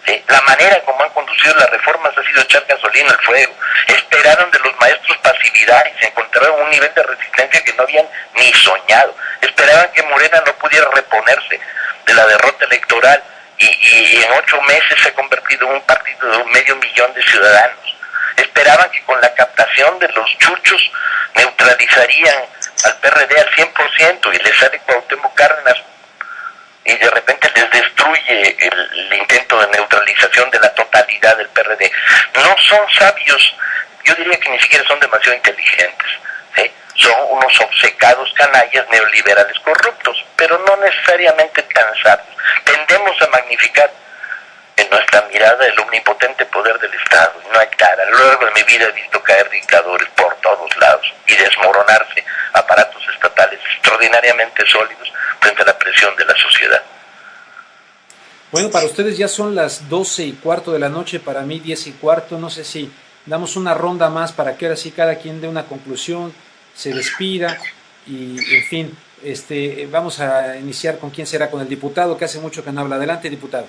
¿Sí? La manera como han conducido las reformas ha sido echar gasolina al fuego. Esperaron de los maestros pasividad y se encontraron un nivel de resistencia que no habían ni soñado. Esperaban que Morena no pudiera reponerse de la derrota electoral y en 8 meses se ha convertido en un partido de 500,000 de ciudadanos. Esperaban que con la captación de los chuchos neutralizarían al PRD al 100% y les sale Cuauhtémoc Cárdenas y de repente les destruye el intento de neutralización de la totalidad del PRD. No son sabios, yo diría que ni siquiera son demasiado inteligentes, ¿sí? Son unos obcecados canallas neoliberales corruptos, pero no necesariamente tan sabios. Tendemos a magnificar en nuestra mirada el omnipotente poder del Estado. No hay cara. A lo largo de mi vida he visto caer dictadores por todos lados y desmoronarse aparatos estatales extraordinariamente sólidos frente a la presión de la sociedad. Bueno, para ustedes ya son las 12:15 de la noche, para mí 10:15, no sé si damos una ronda más para que ahora sí cada quien dé una conclusión, se despida y en fin, vamos a iniciar con quién será, con el diputado que hace mucho que no habla. Adelante, diputado.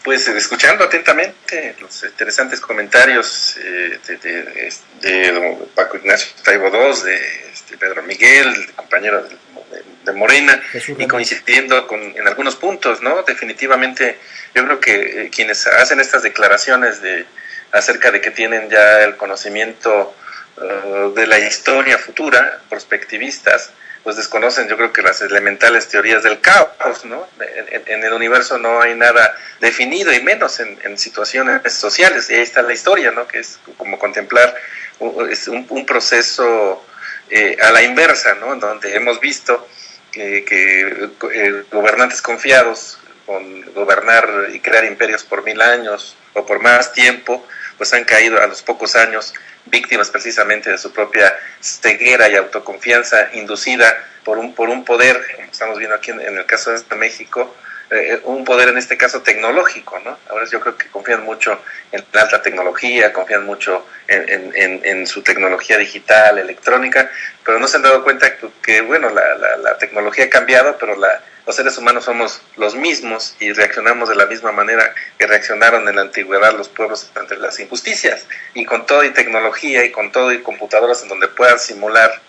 Pues escuchando atentamente los interesantes comentarios de don Paco Ignacio Taibo II, de Pedro Miguel, compañero de Morena, y coincidiendo en algunos puntos, ¿no? Definitivamente yo creo que quienes hacen estas declaraciones acerca de que tienen ya el conocimiento de la historia futura, prospectivistas, pues desconocen, yo creo que las elementales teorías del caos, ¿no? En el universo no hay nada definido, y menos en situaciones sociales, y ahí está la historia, ¿no? Que es como contemplar un proceso a la inversa, ¿no? En donde hemos visto que gobernantes confiados con gobernar y crear imperios por 1000 años o por más tiempo, pues han caído a los pocos años víctimas precisamente de su propia ceguera y autoconfianza inducida por un poder, como estamos viendo aquí en el caso de México, un poder en este caso tecnológico, ¿no? Ahora yo creo que confían mucho en la alta tecnología, confían mucho en su tecnología digital, electrónica, pero no se han dado cuenta que bueno, la tecnología ha cambiado, pero los seres humanos somos los mismos y reaccionamos de la misma manera que reaccionaron en la antigüedad los pueblos ante las injusticias, y con todo y tecnología y con todo y computadoras en donde puedan simular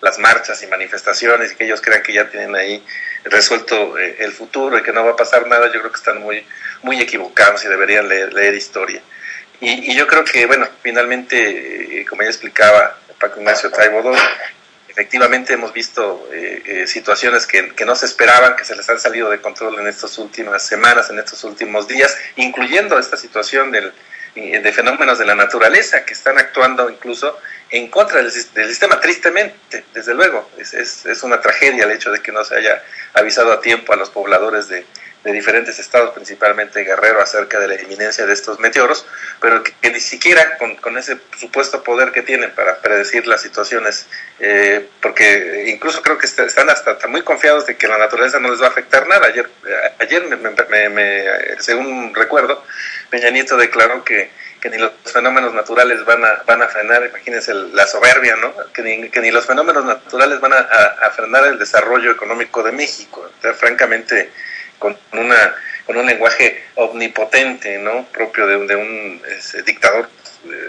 las marchas y manifestaciones y que ellos crean que ya tienen ahí resuelto el futuro y que no va a pasar nada. Yo creo que están muy, muy equivocados y deberían leer historia. Y yo creo que, bueno, finalmente, como ya explicaba Paco Ignacio Taibo II, efectivamente hemos visto situaciones que no se esperaban, que se les han salido de control en estas últimas semanas, en estos últimos días, incluyendo esta situación del de fenómenos de la naturaleza que están actuando incluso en contra del sistema, tristemente, desde luego. Es una tragedia el hecho de que no se haya avisado a tiempo a los pobladores de diferentes estados, principalmente Guerrero, acerca de la inminencia de estos meteoros, pero que ni siquiera con ese supuesto poder que tienen para predecir las situaciones, porque incluso creo que están hasta muy confiados de que la naturaleza no les va a afectar nada. Ayer según recuerdo, Peña Nieto declaró que ni los fenómenos naturales van a frenar, imagínense la soberbia, ¿no? Que ni los fenómenos naturales van a frenar el desarrollo económico de México. O sea, francamente, con un lenguaje omnipotente, ¿no? Propio de un dictador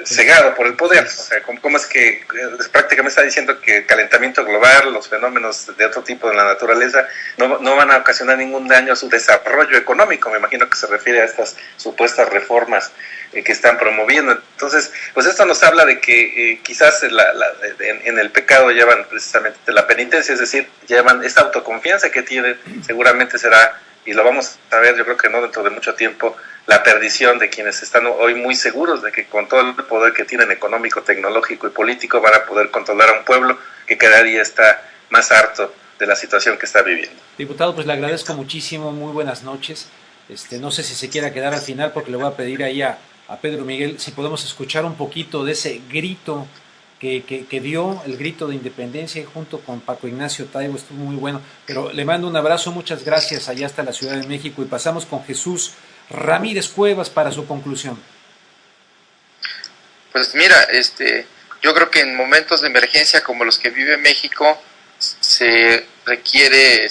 cegado por el poder. O sea, ¿cómo es que prácticamente está diciendo que el calentamiento global, los fenómenos de otro tipo de la naturaleza no van a ocasionar ningún daño a su desarrollo económico? Me imagino que se refiere a estas supuestas reformas que están promoviendo. Entonces, pues esto nos habla de que quizás en el pecado llevan precisamente la penitencia, es decir, llevan esta autoconfianza que tienen, seguramente será, y lo vamos a ver, yo creo que no dentro de mucho tiempo, la perdición de quienes están hoy muy seguros de que con todo el poder que tienen económico, tecnológico y político van a poder controlar a un pueblo que cada día está más harto de la situación que está viviendo. Diputado, pues le agradezco muchísimo, muy buenas noches. No sé si se quiera quedar al final porque le voy a pedir ahí a Pedro Miguel si podemos escuchar un poquito de ese grito que dio, el grito de independencia junto con Paco Ignacio Taibo, estuvo muy bueno, pero le mando un abrazo, muchas gracias allá hasta la Ciudad de México y pasamos con Jesús Ramírez Cuevas para su conclusión. Pues mira, yo creo que en momentos de emergencia como los que vive México se requiere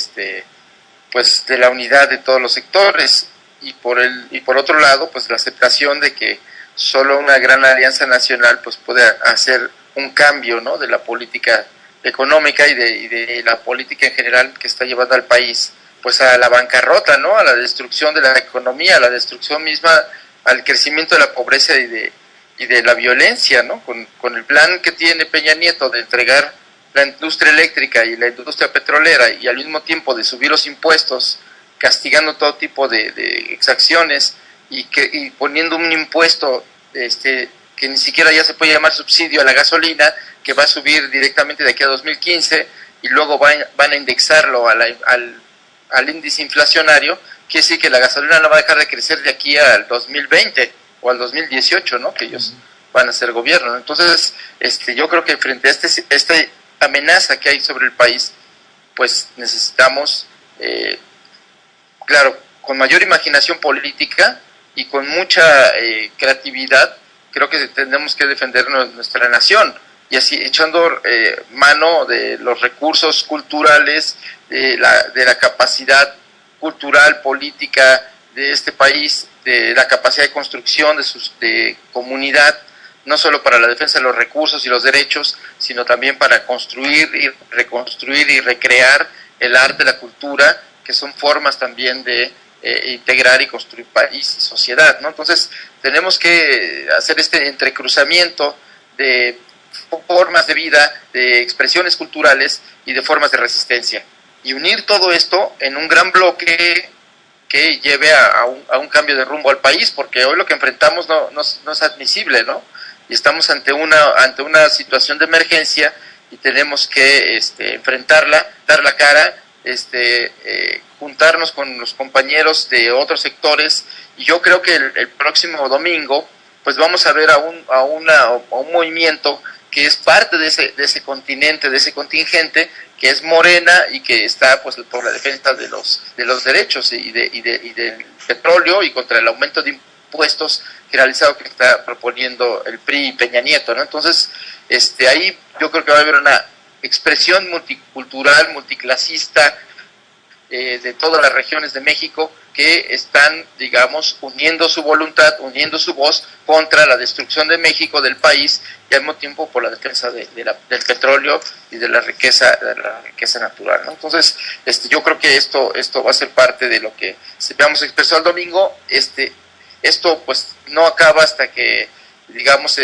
pues de la unidad de todos los sectores y por otro lado pues la aceptación de que solo una gran alianza nacional pues puede hacer un cambio, ¿no?, de la política económica y de la política en general que está llevando al país pues a la bancarrota, ¿no?, a la destrucción de la economía, a la destrucción misma, al crecimiento de la pobreza y de la violencia, ¿no? Con el plan que tiene Peña Nieto de entregar la industria eléctrica y la industria petrolera y al mismo tiempo de subir los impuestos, castigando todo tipo de exacciones y poniendo un impuesto que ni siquiera ya se puede llamar subsidio a la gasolina, que va a subir directamente de aquí a 2015 y luego van a indexarlo al índice inflacionario, quiere decir que la gasolina no va a dejar de crecer de aquí al 2020 o al 2018, ¿no?, que ellos van a ser gobierno. Entonces, yo creo que frente a esta amenaza que hay sobre el país, pues necesitamos, claro, con mayor imaginación política y con mucha creatividad, creo que tenemos que defender nuestra nación y así echando mano de los recursos culturales, de la capacidad cultural, política de este país, de la capacidad de construcción de comunidad, no solo para la defensa de los recursos y los derechos, sino también para construir y reconstruir y recrear el arte, la cultura, que son formas también de integrar y construir país y sociedad, ¿no? Entonces tenemos que hacer este entrecruzamiento de formas de vida, de expresiones culturales y de formas de resistencia y unir todo esto en un gran bloque que lleve a un cambio de rumbo al país, porque hoy lo que enfrentamos no es admisible, ¿no? Y estamos ante una situación de emergencia y tenemos que enfrentarla, dar la cara, juntarnos con los compañeros de otros sectores, y yo creo que el próximo domingo pues vamos a ver a un movimiento que es parte de ese continente, de ese contingente, que es Morena y que está pues por la defensa de los derechos y del petróleo y contra el aumento de impuestos generalizado que está proponiendo el PRI y Peña Nieto, ¿no? Entonces, ahí yo creo que va a haber una expresión multicultural, multiclasista, de todas las regiones de México que están, digamos, uniendo su voluntad, uniendo su voz contra la destrucción de México, del país, y al mismo tiempo por la defensa del petróleo y de la riqueza natural, ¿no? Entonces, yo creo que esto va a ser parte de lo que vamos a expresar el domingo. Esto pues no acaba hasta que, digamos,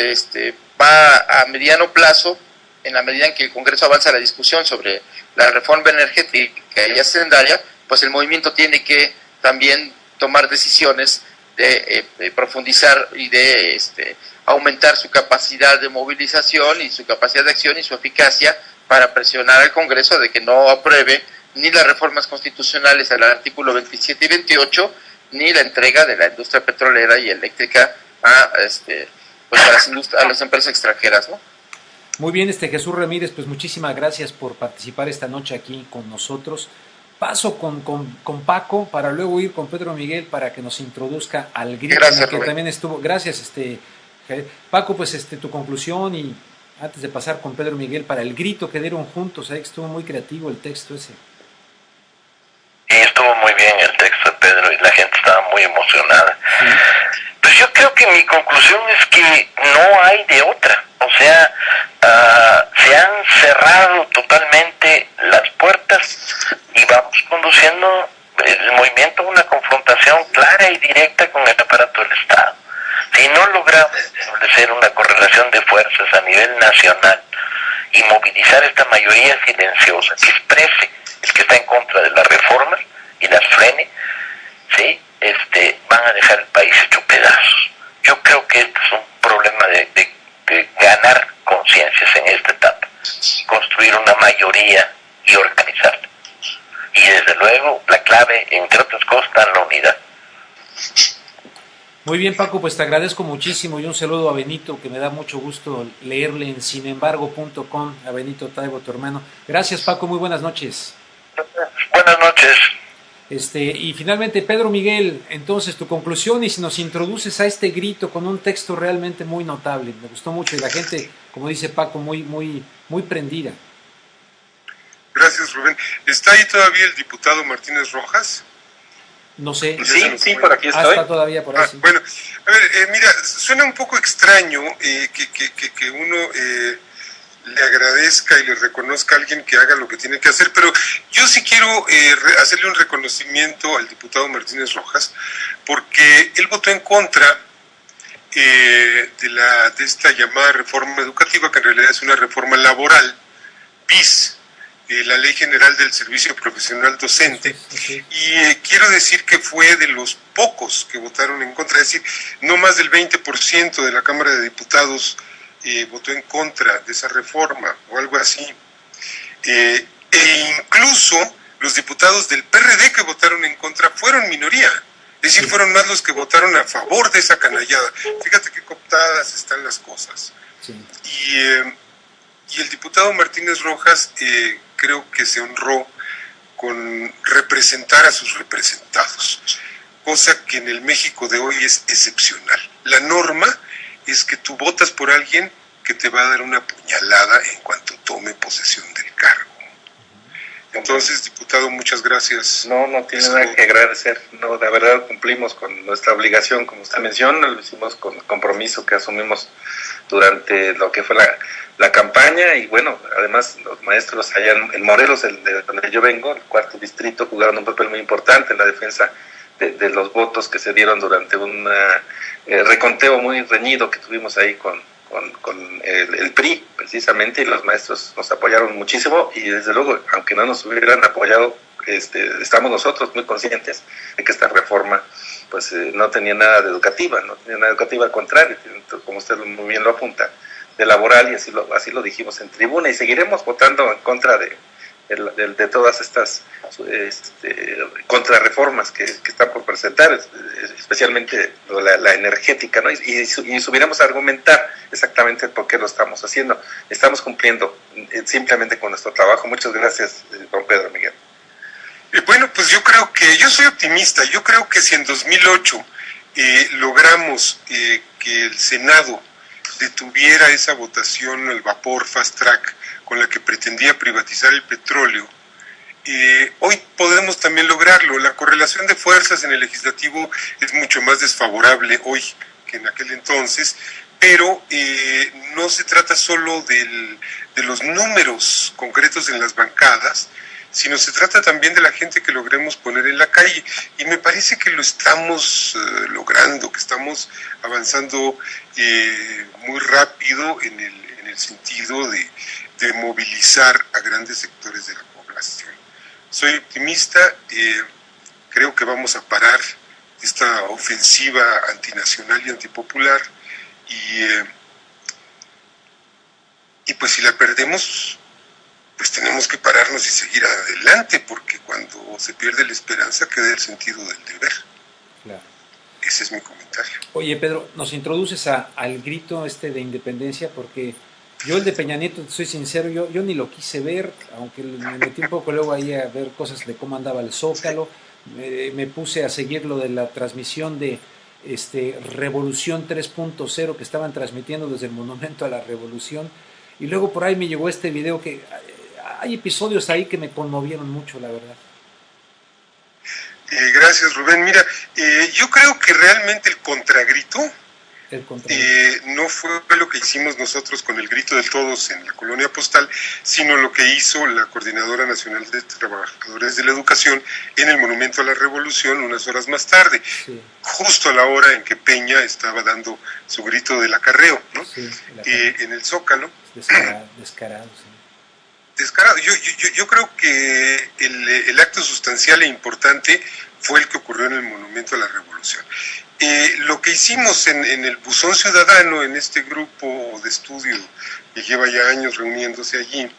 va a mediano plazo, en la medida en que el Congreso avanza la discusión sobre la reforma energética y hacendaria, pues el movimiento tiene que también tomar decisiones de profundizar y de aumentar su capacidad de movilización y su capacidad de acción y su eficacia para presionar al Congreso de que no apruebe ni las reformas constitucionales al artículo 27 y 28, ni la entrega de la industria petrolera y eléctrica a a las empresas extranjeras, ¿no? Muy bien, Jesús Ramírez, pues muchísimas gracias por participar esta noche aquí con nosotros. Paso con Paco para luego ir con Pedro Miguel para que nos introduzca al grito. Gracias, que también estuvo. Gracias, Paco, pues tu conclusión, y antes de pasar con Pedro Miguel para el grito que dieron juntos, ahí estuvo muy creativo el texto ese. Sí, estuvo muy bien el texto de Pedro y la gente estaba muy emocionada. Sí. Pues yo creo que mi conclusión es que no hay de otra. O sea, se han cerrado totalmente las puertas y vamos conduciendo el movimiento a una confrontación clara y directa con el aparato del Estado. Si no logramos establecer una correlación de fuerzas a nivel nacional y movilizar esta mayoría silenciosa que exprese el que está en contra de las reformas y las frene, ¿sí? Van a dejar el país hecho pedazos. Yo creo que este es un problema de ganar conciencias en esta etapa, construir una mayoría y organizarla. Y desde luego la clave, entre otras cosas, está en la unidad. Muy bien, Paco, pues te agradezco muchísimo y un saludo a Benito, que me da mucho gusto leerle en sinembargo.com, a Benito Taibo, tu hermano. Gracias, Paco, muy buenas noches. Buenas noches. Y finalmente, Pedro Miguel, entonces tu conclusión, y si nos introduces a este grito con un texto realmente muy notable. Me gustó mucho y la gente, como dice Paco, muy prendida. Gracias, Rubén. ¿Está ahí todavía el diputado Martínez Rojas? No sé. Sí, por aquí estoy. Está todavía por ahí. Sí. Bueno, a ver, mira, suena un poco extraño que uno le agradezca y le reconozca a alguien que haga lo que tiene que hacer, pero yo sí quiero hacerle un reconocimiento al diputado Martínez Rojas, porque él votó en contra de esta llamada reforma educativa, que en realidad es una reforma laboral, bis, la Ley General del Servicio Profesional Docente, y quiero decir que fue de los pocos que votaron en contra, es decir, no más del 20% de la Cámara de Diputados votó en contra de esa reforma o algo así, e incluso los diputados del PRD que votaron en contra fueron minoría, es decir, fueron más los que votaron a favor de esa canallada. Fíjate qué cooptadas están las cosas. Sí. Y el diputado Martínez Rojas creo que se honró con representar a sus representados, cosa que en el México de hoy es excepcional. La norma es que tú votas por alguien que te va a dar una puñalada en cuanto tome posesión del cargo. Entonces, diputado, muchas gracias. No tiene nada que agradecer. No, de verdad cumplimos con nuestra obligación, como usted menciona, lo hicimos con el compromiso que asumimos durante lo que fue la campaña, y bueno, además los maestros allá en Morelos, de donde yo vengo, el cuarto distrito, jugaron un papel muy importante en la defensa de los votos que se dieron durante un reconteo muy reñido que tuvimos ahí con el PRI, precisamente, y los maestros nos apoyaron muchísimo, y desde luego, aunque no nos hubieran apoyado, estamos nosotros muy conscientes de que esta reforma pues no tenía nada de educativa, al contrario, como usted muy bien lo apunta, de laboral, y así lo dijimos en tribuna, y seguiremos votando en contra de todas estas contrarreformas que están por presentar, especialmente la energética, ¿no? Y subiremos a argumentar exactamente por qué lo estamos haciendo. Estamos cumpliendo simplemente con nuestro trabajo. Muchas gracias, don Pedro Miguel. Bueno, pues yo soy optimista. Yo creo que si en 2008 logramos que el Senado detuviera esa votación al vapor fast track con la que pretendía privatizar el petróleo, hoy podemos también lograrlo. La correlación de fuerzas en el legislativo es mucho más desfavorable hoy que en aquel entonces, pero no se trata solo de los números concretos en las bancadas, sino se trata también de la gente que logremos poner en la calle, y me parece que lo estamos logrando, que estamos avanzando muy rápido en el sentido de movilizar a grandes sectores de la población. Soy optimista, creo que vamos a parar esta ofensiva antinacional y antipopular, y pues si la perdemos, pues tenemos que pararnos y seguir adelante, porque cuando se pierde la esperanza queda el sentido del deber. Claro. Ese es mi comentario. Oye, Pedro, ¿nos introduces al grito de independencia? Porque yo el de Peña Nieto, soy sincero, yo ni lo quise ver, aunque me metí un poco luego ahí a ver cosas de cómo andaba el Zócalo, me puse a seguir lo de la transmisión de Revolución 3.0 que estaban transmitiendo desde el Monumento a la Revolución, y luego por ahí me llegó este video que hay episodios ahí que me conmovieron mucho, la verdad. Gracias, Rubén. Mira, yo creo que realmente el contragrito no fue lo que hicimos nosotros con el grito de todos en la colonia postal, sino lo que hizo la Coordinadora Nacional de Trabajadores de la Educación en el Monumento a la Revolución unas horas más tarde, sí, justo a la hora en que Peña estaba dando su grito del acarreo, ¿no? Sí, en el Zócalo. Descarado, sí. Descarado. Yo creo que el acto sustancial e importante fue el que ocurrió en el Monumento a la Revolución. Lo que hicimos en el Buzón Ciudadano, en este grupo de estudio que lleva ya años reuniéndose allí,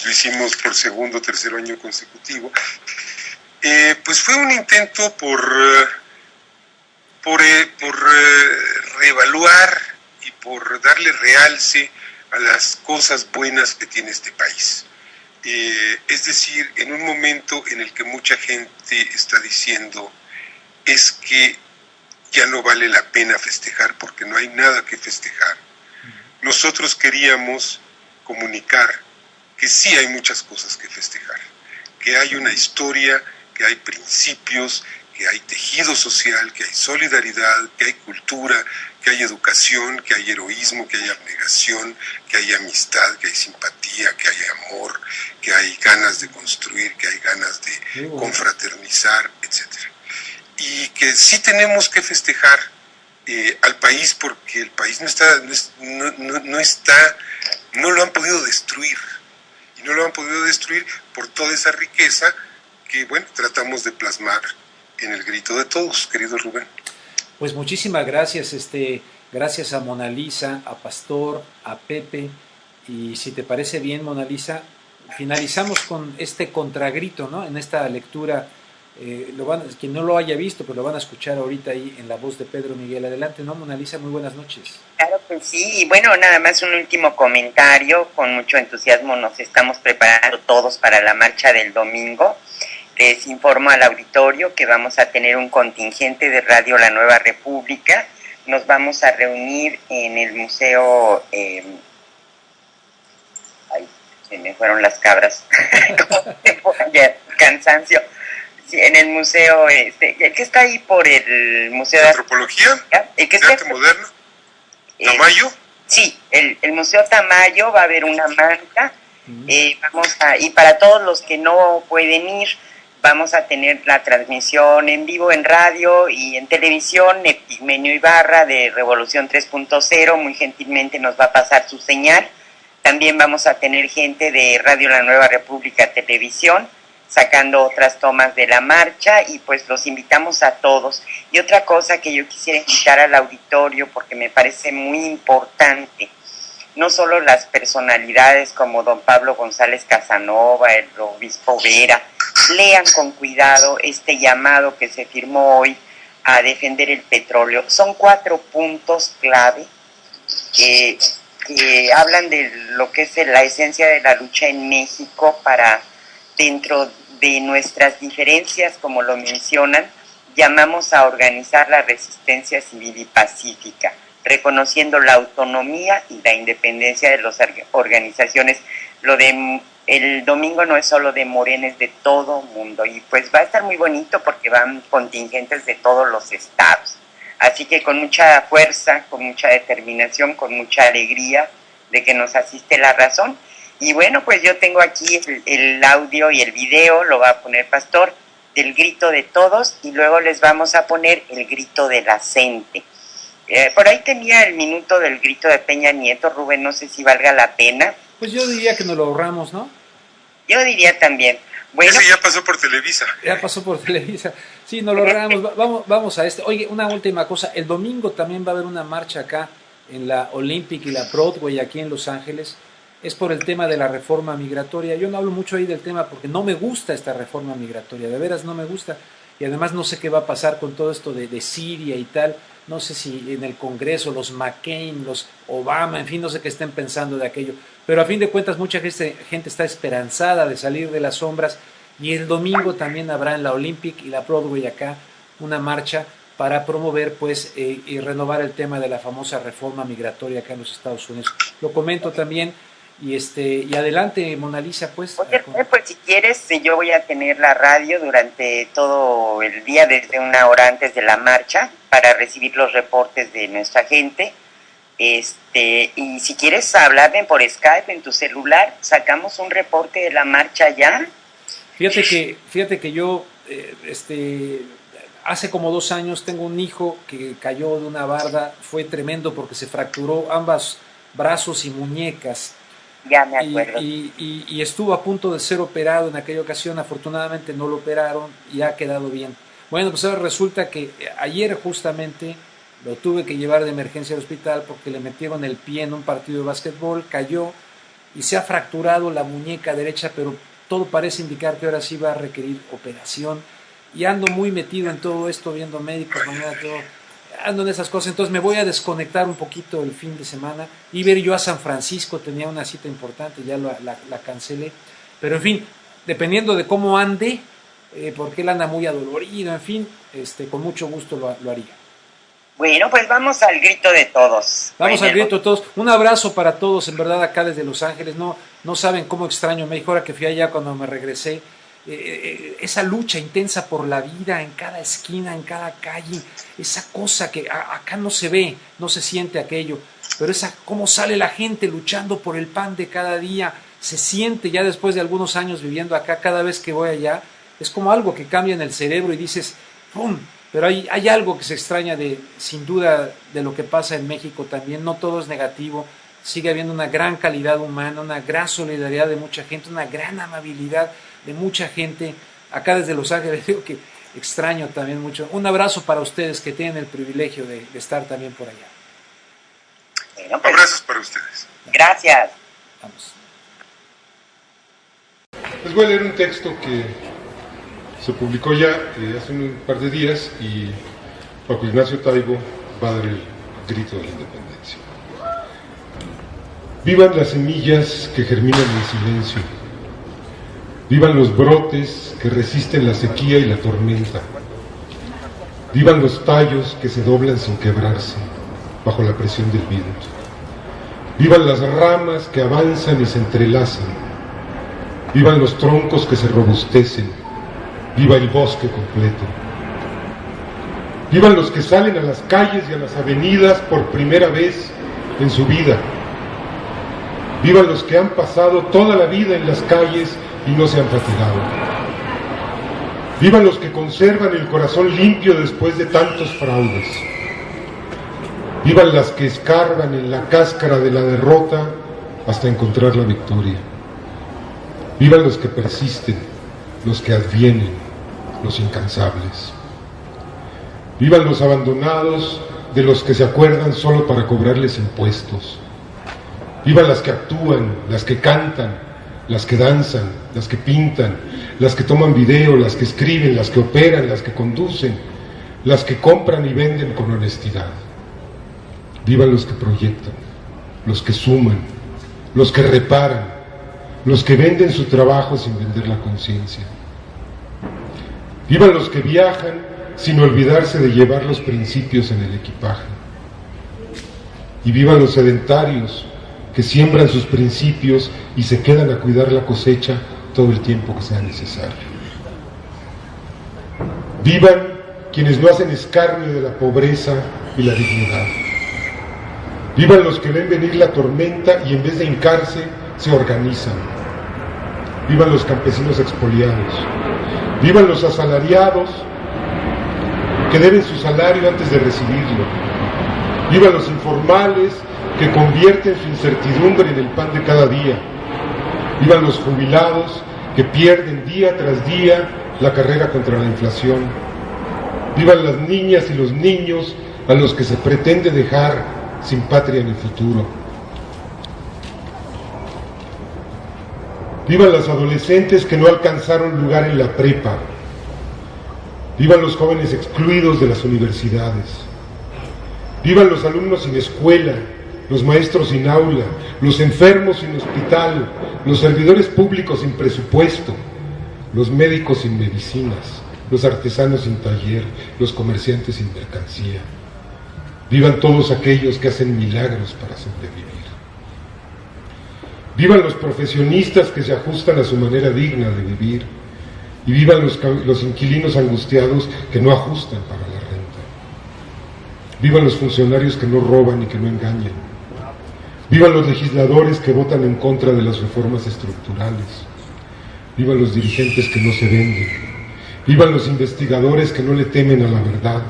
lo hicimos por segundo o tercer año consecutivo, pues fue un intento por reevaluar y por darle realce a las cosas buenas que tiene este país. Es decir, en un momento en el que mucha gente está diciendo es que ya no vale la pena festejar porque no hay nada que festejar. Nosotros queríamos comunicar que sí hay muchas cosas que festejar, que hay una historia, que hay principios, que hay tejido social, que hay solidaridad, que hay cultura, que hay educación, que hay heroísmo, que hay abnegación, que hay amistad, que hay simpatía, que hay amor, que hay ganas de construir, que hay ganas de confraternizar, etc. Y que sí tenemos que festejar al país porque el país no lo han podido destruir. Y no lo han podido destruir por toda esa riqueza que, bueno, tratamos de plasmar en el grito de todos, querido Rubén. Pues muchísimas gracias, gracias a Mona Lisa, a Pastor, a Pepe, y si te parece bien, Mona Lisa, finalizamos con este contragrito, ¿no? En esta lectura, quien no lo haya visto, pues lo van a escuchar ahorita ahí en la voz de Pedro Miguel. Adelante, ¿no, Mona Lisa? Muy buenas noches. Claro que sí, y bueno, nada más un último comentario, con mucho entusiasmo nos estamos preparando todos para la marcha del domingo. Les informo al auditorio que vamos a tener un contingente de Radio La Nueva República. Nos vamos a reunir en el museo... se me fueron las cabras. Cansancio. Sí, en el museo, el que está ahí por el Museo de Antropología, el que de Arte Moderno, Tamayo. Sí, el Museo Tamayo va a haber una manta. Y para todos los que no pueden ir, vamos a tener la transmisión en vivo en radio y en televisión. Epigmenio Ibarra de Revolución 3.0 muy gentilmente nos va a pasar su señal. También vamos a tener gente de Radio La Nueva República Televisión sacando otras tomas de la marcha, y pues los invitamos a todos. Y otra cosa que yo quisiera invitar al auditorio, porque me parece muy importante, no solo las personalidades como don Pablo González Casanova, el obispo Vera, lean con cuidado este llamado que se firmó hoy a defender el petróleo. Son 4 puntos clave que hablan de lo que es la esencia de la lucha en México para, dentro de nuestras diferencias, como lo mencionan, llamamos a organizar la resistencia civil y pacífica, reconociendo la autonomía y la independencia de las organizaciones. Lo de el domingo no es solo de Morena, es de todo mundo, y pues va a estar muy bonito porque van contingentes de todos los estados. Así que con mucha fuerza, con mucha determinación, con mucha alegría de que nos asiste la razón. Y bueno, pues yo tengo aquí el audio y el video, lo va a poner Pastor, del grito de todos, y luego les vamos a poner el grito de la gente. Por ahí tenía el minuto del grito de Peña Nieto, Rubén, no sé si valga la pena. Pues yo diría que nos lo ahorramos, ¿no? Yo diría también, Bueno, ese ya pasó por Televisa. Ya pasó por Televisa. Sí, nos lo regalamos. Vamos a este. Oye, una última cosa. El domingo también va a haber una marcha acá en la Olympic y la Broadway aquí en Los Ángeles. Es por el tema de la reforma migratoria. Yo no hablo mucho ahí del tema porque no me gusta esta reforma migratoria. De veras no me gusta. Y además no sé qué va a pasar con todo esto de Siria y tal. No sé si en el Congreso, los McCain, los Obama, en fin, no sé qué estén pensando de aquello. Pero a fin de cuentas mucha gente está esperanzada de salir de las sombras. Y el domingo también habrá en la Olympic y la Broadway acá una marcha para promover pues y renovar el tema de la famosa reforma migratoria acá en los Estados Unidos. Lo comento también y adelante, Mona Lisa, pues. Oye, pues si quieres, yo voy a tener la radio durante todo el día, desde una hora antes de la marcha, para recibir los reportes de nuestra gente. Y si quieres hablarme por Skype en tu celular, sacamos un reporte de la marcha ya. Fíjate que yo, hace como 2 años tengo un hijo que cayó de una barda, fue tremendo porque se fracturó ambos brazos y muñecas. Ya me acuerdo. Y estuvo a punto de ser operado en aquella ocasión, afortunadamente no lo operaron y ha quedado bien. Bueno, pues ahora resulta que ayer justamente lo tuve que llevar de emergencia al hospital porque le metieron el pie en un partido de básquetbol, cayó y se ha fracturado la muñeca derecha, pero todo parece indicar que ahora sí va a requerir operación. Y ando muy metido en todo esto, viendo médicos, mañana todo, ando en esas cosas. Entonces me voy a desconectar un poquito el fin de semana. Iba a ir yo a San Francisco, tenía una cita importante, ya la cancelé. Pero en fin, dependiendo de cómo ande, porque él anda muy adolorido, en fin, con mucho gusto lo haría. Bueno, pues vamos al grito de todos. Vamos al grito de todos. Un abrazo para todos, en verdad, acá desde Los Ángeles. No saben cómo extraño México. Ahora que fui allá, cuando me regresé, esa lucha intensa por la vida en cada esquina, en cada calle, esa cosa que acá no se ve, no se siente aquello, pero cómo sale la gente luchando por el pan de cada día, se siente ya después de algunos años viviendo acá. Cada vez que voy allá, es como algo que cambia en el cerebro y dices, ¡pum! Pero hay algo que se extraña sin duda de lo que pasa en México también. No todo es negativo, sigue habiendo una gran calidad humana, una gran solidaridad de mucha gente, una gran amabilidad de mucha gente. Acá desde Los Ángeles digo que extraño también mucho. Un abrazo para ustedes que tienen el privilegio de estar también por allá. Bueno, pues, abrazos para ustedes. Gracias. Vamos. Les voy a leer un texto que se publicó ya hace un par de días y Paco Ignacio Taibo va a dar el grito de la independencia. Vivan las semillas que germinan en silencio. Vivan los brotes que resisten la sequía y la tormenta. Vivan los tallos que se doblan sin quebrarse bajo la presión del viento. Vivan las ramas que avanzan y se entrelazan. Vivan los troncos que se robustecen. Viva el bosque completo. Vivan los que salen a las calles y a las avenidas por primera vez en su vida. Vivan los que han pasado toda la vida en las calles y no se han fatigado. Vivan los que conservan el corazón limpio después de tantos fraudes. Vivan las que escarban en la cáscara de la derrota hasta encontrar la victoria. Vivan los que persisten, los que advienen, los incansables. Vivan los abandonados de los que se acuerdan solo para cobrarles impuestos. Vivan las que actúan, las que cantan, las que danzan, las que pintan, las que toman video, las que escriben, las que operan, las que conducen, las que compran y venden con honestidad. Vivan los que proyectan, los que suman, los que reparan, los que venden su trabajo sin vender la conciencia. Vivan los que viajan sin olvidarse de llevar los principios en el equipaje. Y vivan los sedentarios que siembran sus principios y se quedan a cuidar la cosecha todo el tiempo que sea necesario. Vivan quienes no hacen escarnio de la pobreza y la dignidad. Vivan los que ven venir la tormenta y en vez de hincarse, se organizan. Vivan los campesinos expoliados. Vivan los asalariados que deben su salario antes de recibirlo. Vivan los informales que convierten su incertidumbre en el pan de cada día. Vivan los jubilados que pierden día tras día la carrera contra la inflación. Vivan las niñas y los niños a los que se pretende dejar sin patria en el futuro. Vivan las adolescentes que no alcanzaron lugar en la prepa. Vivan los jóvenes excluidos de las universidades. Vivan los alumnos sin escuela, los maestros sin aula, los enfermos sin hospital, los servidores públicos sin presupuesto, los médicos sin medicinas, los artesanos sin taller, los comerciantes sin mercancía. Vivan todos aquellos que hacen milagros para sobrevivir. Vivan los profesionistas que se ajustan a su manera digna de vivir. Y vivan los inquilinos angustiados que no ajustan para la renta. Vivan los funcionarios que no roban y que no engañan. Vivan los legisladores que votan en contra de las reformas estructurales. Vivan los dirigentes que no se venden. Vivan los investigadores que no le temen a la verdad.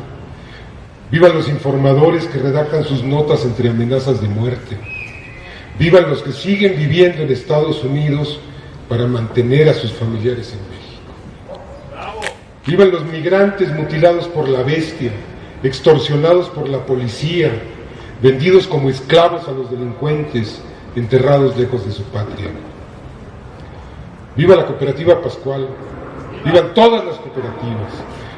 Vivan los informadores que redactan sus notas entre amenazas de muerte. Vivan los que siguen viviendo en Estados Unidos para mantener a sus familiares en México. Vivan los migrantes mutilados por la bestia, extorsionados por la policía, vendidos como esclavos a los delincuentes, enterrados lejos de su patria. Viva la cooperativa Pascual, vivan todas las cooperativas,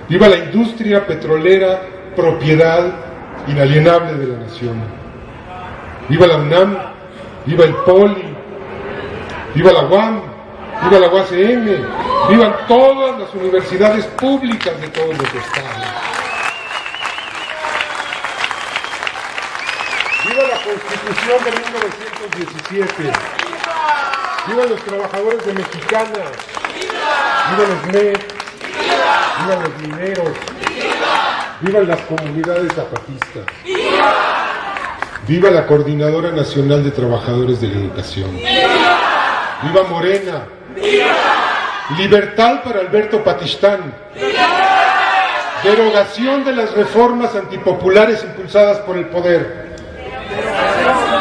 viva la industria petrolera, propiedad inalienable de la nación. Viva la UNAM, viva el POLI, viva la UAM, viva la UACM, vivan todas las universidades públicas de todos los estados. Viva la Constitución de 1917, viva los trabajadores de Mexicana, viva los MED, viva los mineros, vivan las comunidades zapatistas. Viva la Coordinadora Nacional de Trabajadores de la Educación. Viva Morena. Libertad para Alberto Patistán. Derogación de las reformas antipopulares impulsadas por el poder.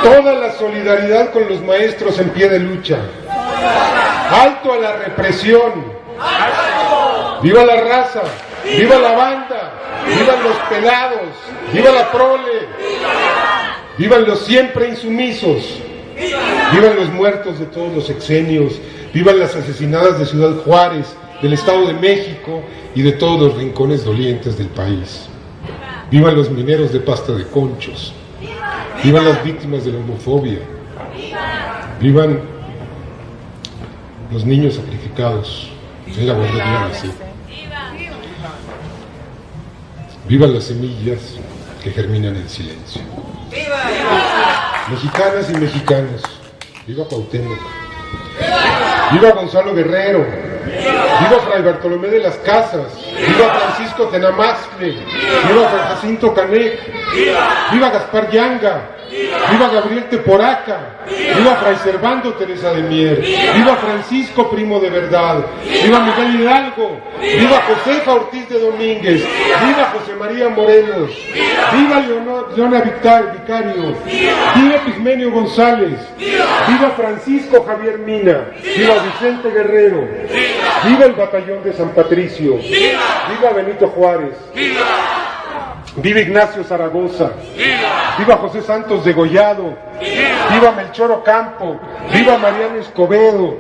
Toda la solidaridad con los maestros en pie de lucha. Alto a la represión. Viva la raza. Viva la banda. Vivan los pelados. Viva la prole. Vivan los siempre insumisos, vivan los muertos de todos los sexenios, vivan las asesinadas de Ciudad Juárez, del Estado de México y de todos los rincones dolientes del país. Vivan los mineros de pasta de conchos, vivan las víctimas de la homofobia, vivan los niños sacrificados en la guardería así. Vivan las semillas que germinan en silencio. Mexicanas y mexicanos, viva Cuauhtémoc, viva Gonzalo Guerrero, viva Fray Bartolomé de las Casas, viva Francisco Tenamaxtle, viva Juan Jacinto Canec, viva Gaspar Yanga, viva Gabriel Teporaca, viva Fray Servando Teresa de Mier, viva Francisco Primo de Verdad, viva Miguel Hidalgo, viva Josefa Ortiz de Domínguez, viva José María Morelos, viva Leona Vicario, viva Pigmenio González, viva Francisco Javier Mina, viva Vicente Guerrero, viva el Batallón de San Patricio, viva Benito Juárez, viva Ignacio Zaragoza, viva José Santos Degollado, viva Melchor Ocampo, viva Mariano Escobedo,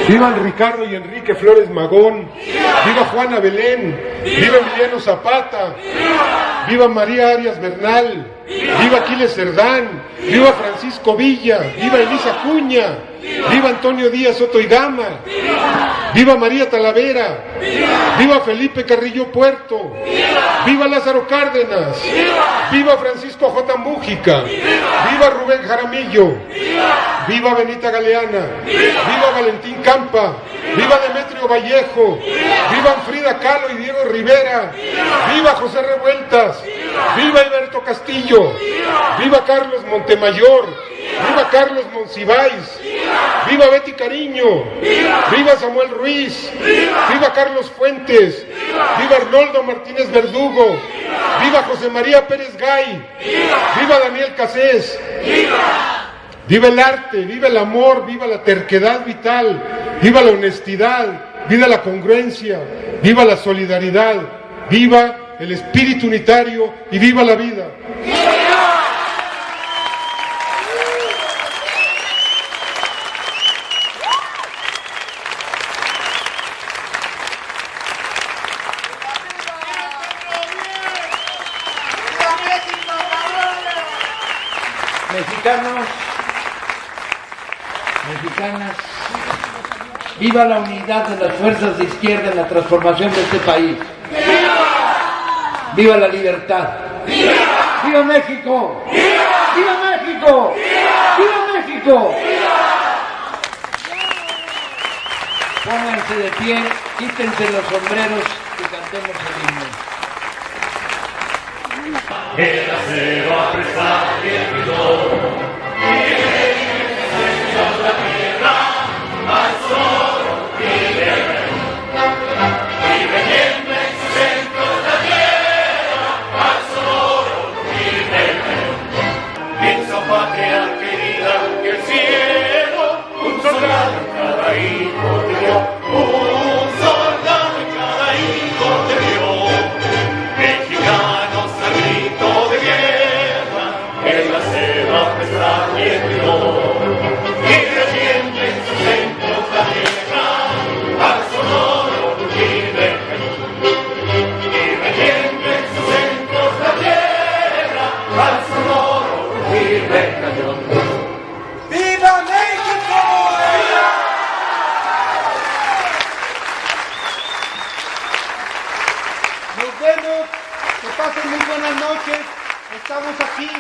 viva Ricardo y Enrique Flores Magón, viva Juana Belén, viva Emiliano Zapata, viva María Arias Bernal, viva Aquiles Cerdán, viva Francisco Villa, viva Elisa Cuña, viva Antonio Díaz Soto y Gama, viva María Talavera, viva Felipe Carrillo Puerto, viva Lázaro Cárdenas, viva Francisco J. Mújica, viva Rubén Jaramillo, viva Benita Galeana, viva Valentín Campa, viva Demetrio Vallejo, viva Frida Kahlo y Diego Rivera, viva José Revueltas, viva Alberto Castillo, viva Carlos Montemayor, viva Carlos Monsiváis, viva Betty Cariño, viva Samuel Ruiz, viva Carlos Fuentes, viva Arnoldo Martínez Verdugo, viva José María Pérez Gay, viva Daniel Cassés, viva el arte, viva el amor, viva la terquedad vital, viva la honestidad, viva la congruencia, viva la solidaridad, viva el espíritu unitario y viva la vida. Mexicanos, mexicanas, viva la unidad de las fuerzas de izquierda en la transformación de este país. ¡Viva! ¡Viva la libertad! ¡Viva! ¡Viva México! ¡Viva! ¡Viva México! ¡Viva! ¡Viva México! ¡Viva! Pónganse de pie, quítense los sombreros y cantemos el himno. Era se va a prestar el vigor. La tierra al sol vive siempre en su centro la tierra al sol vive en su patria querida que el cielo un soldado en cada hijo te dio, un soldado en cada hijo te dio. Mexicanos al grito de guerra en la selva prestar el vigor. ¡Viva México! Nos vemos, que pasen muy buenas noches, estamos aquí.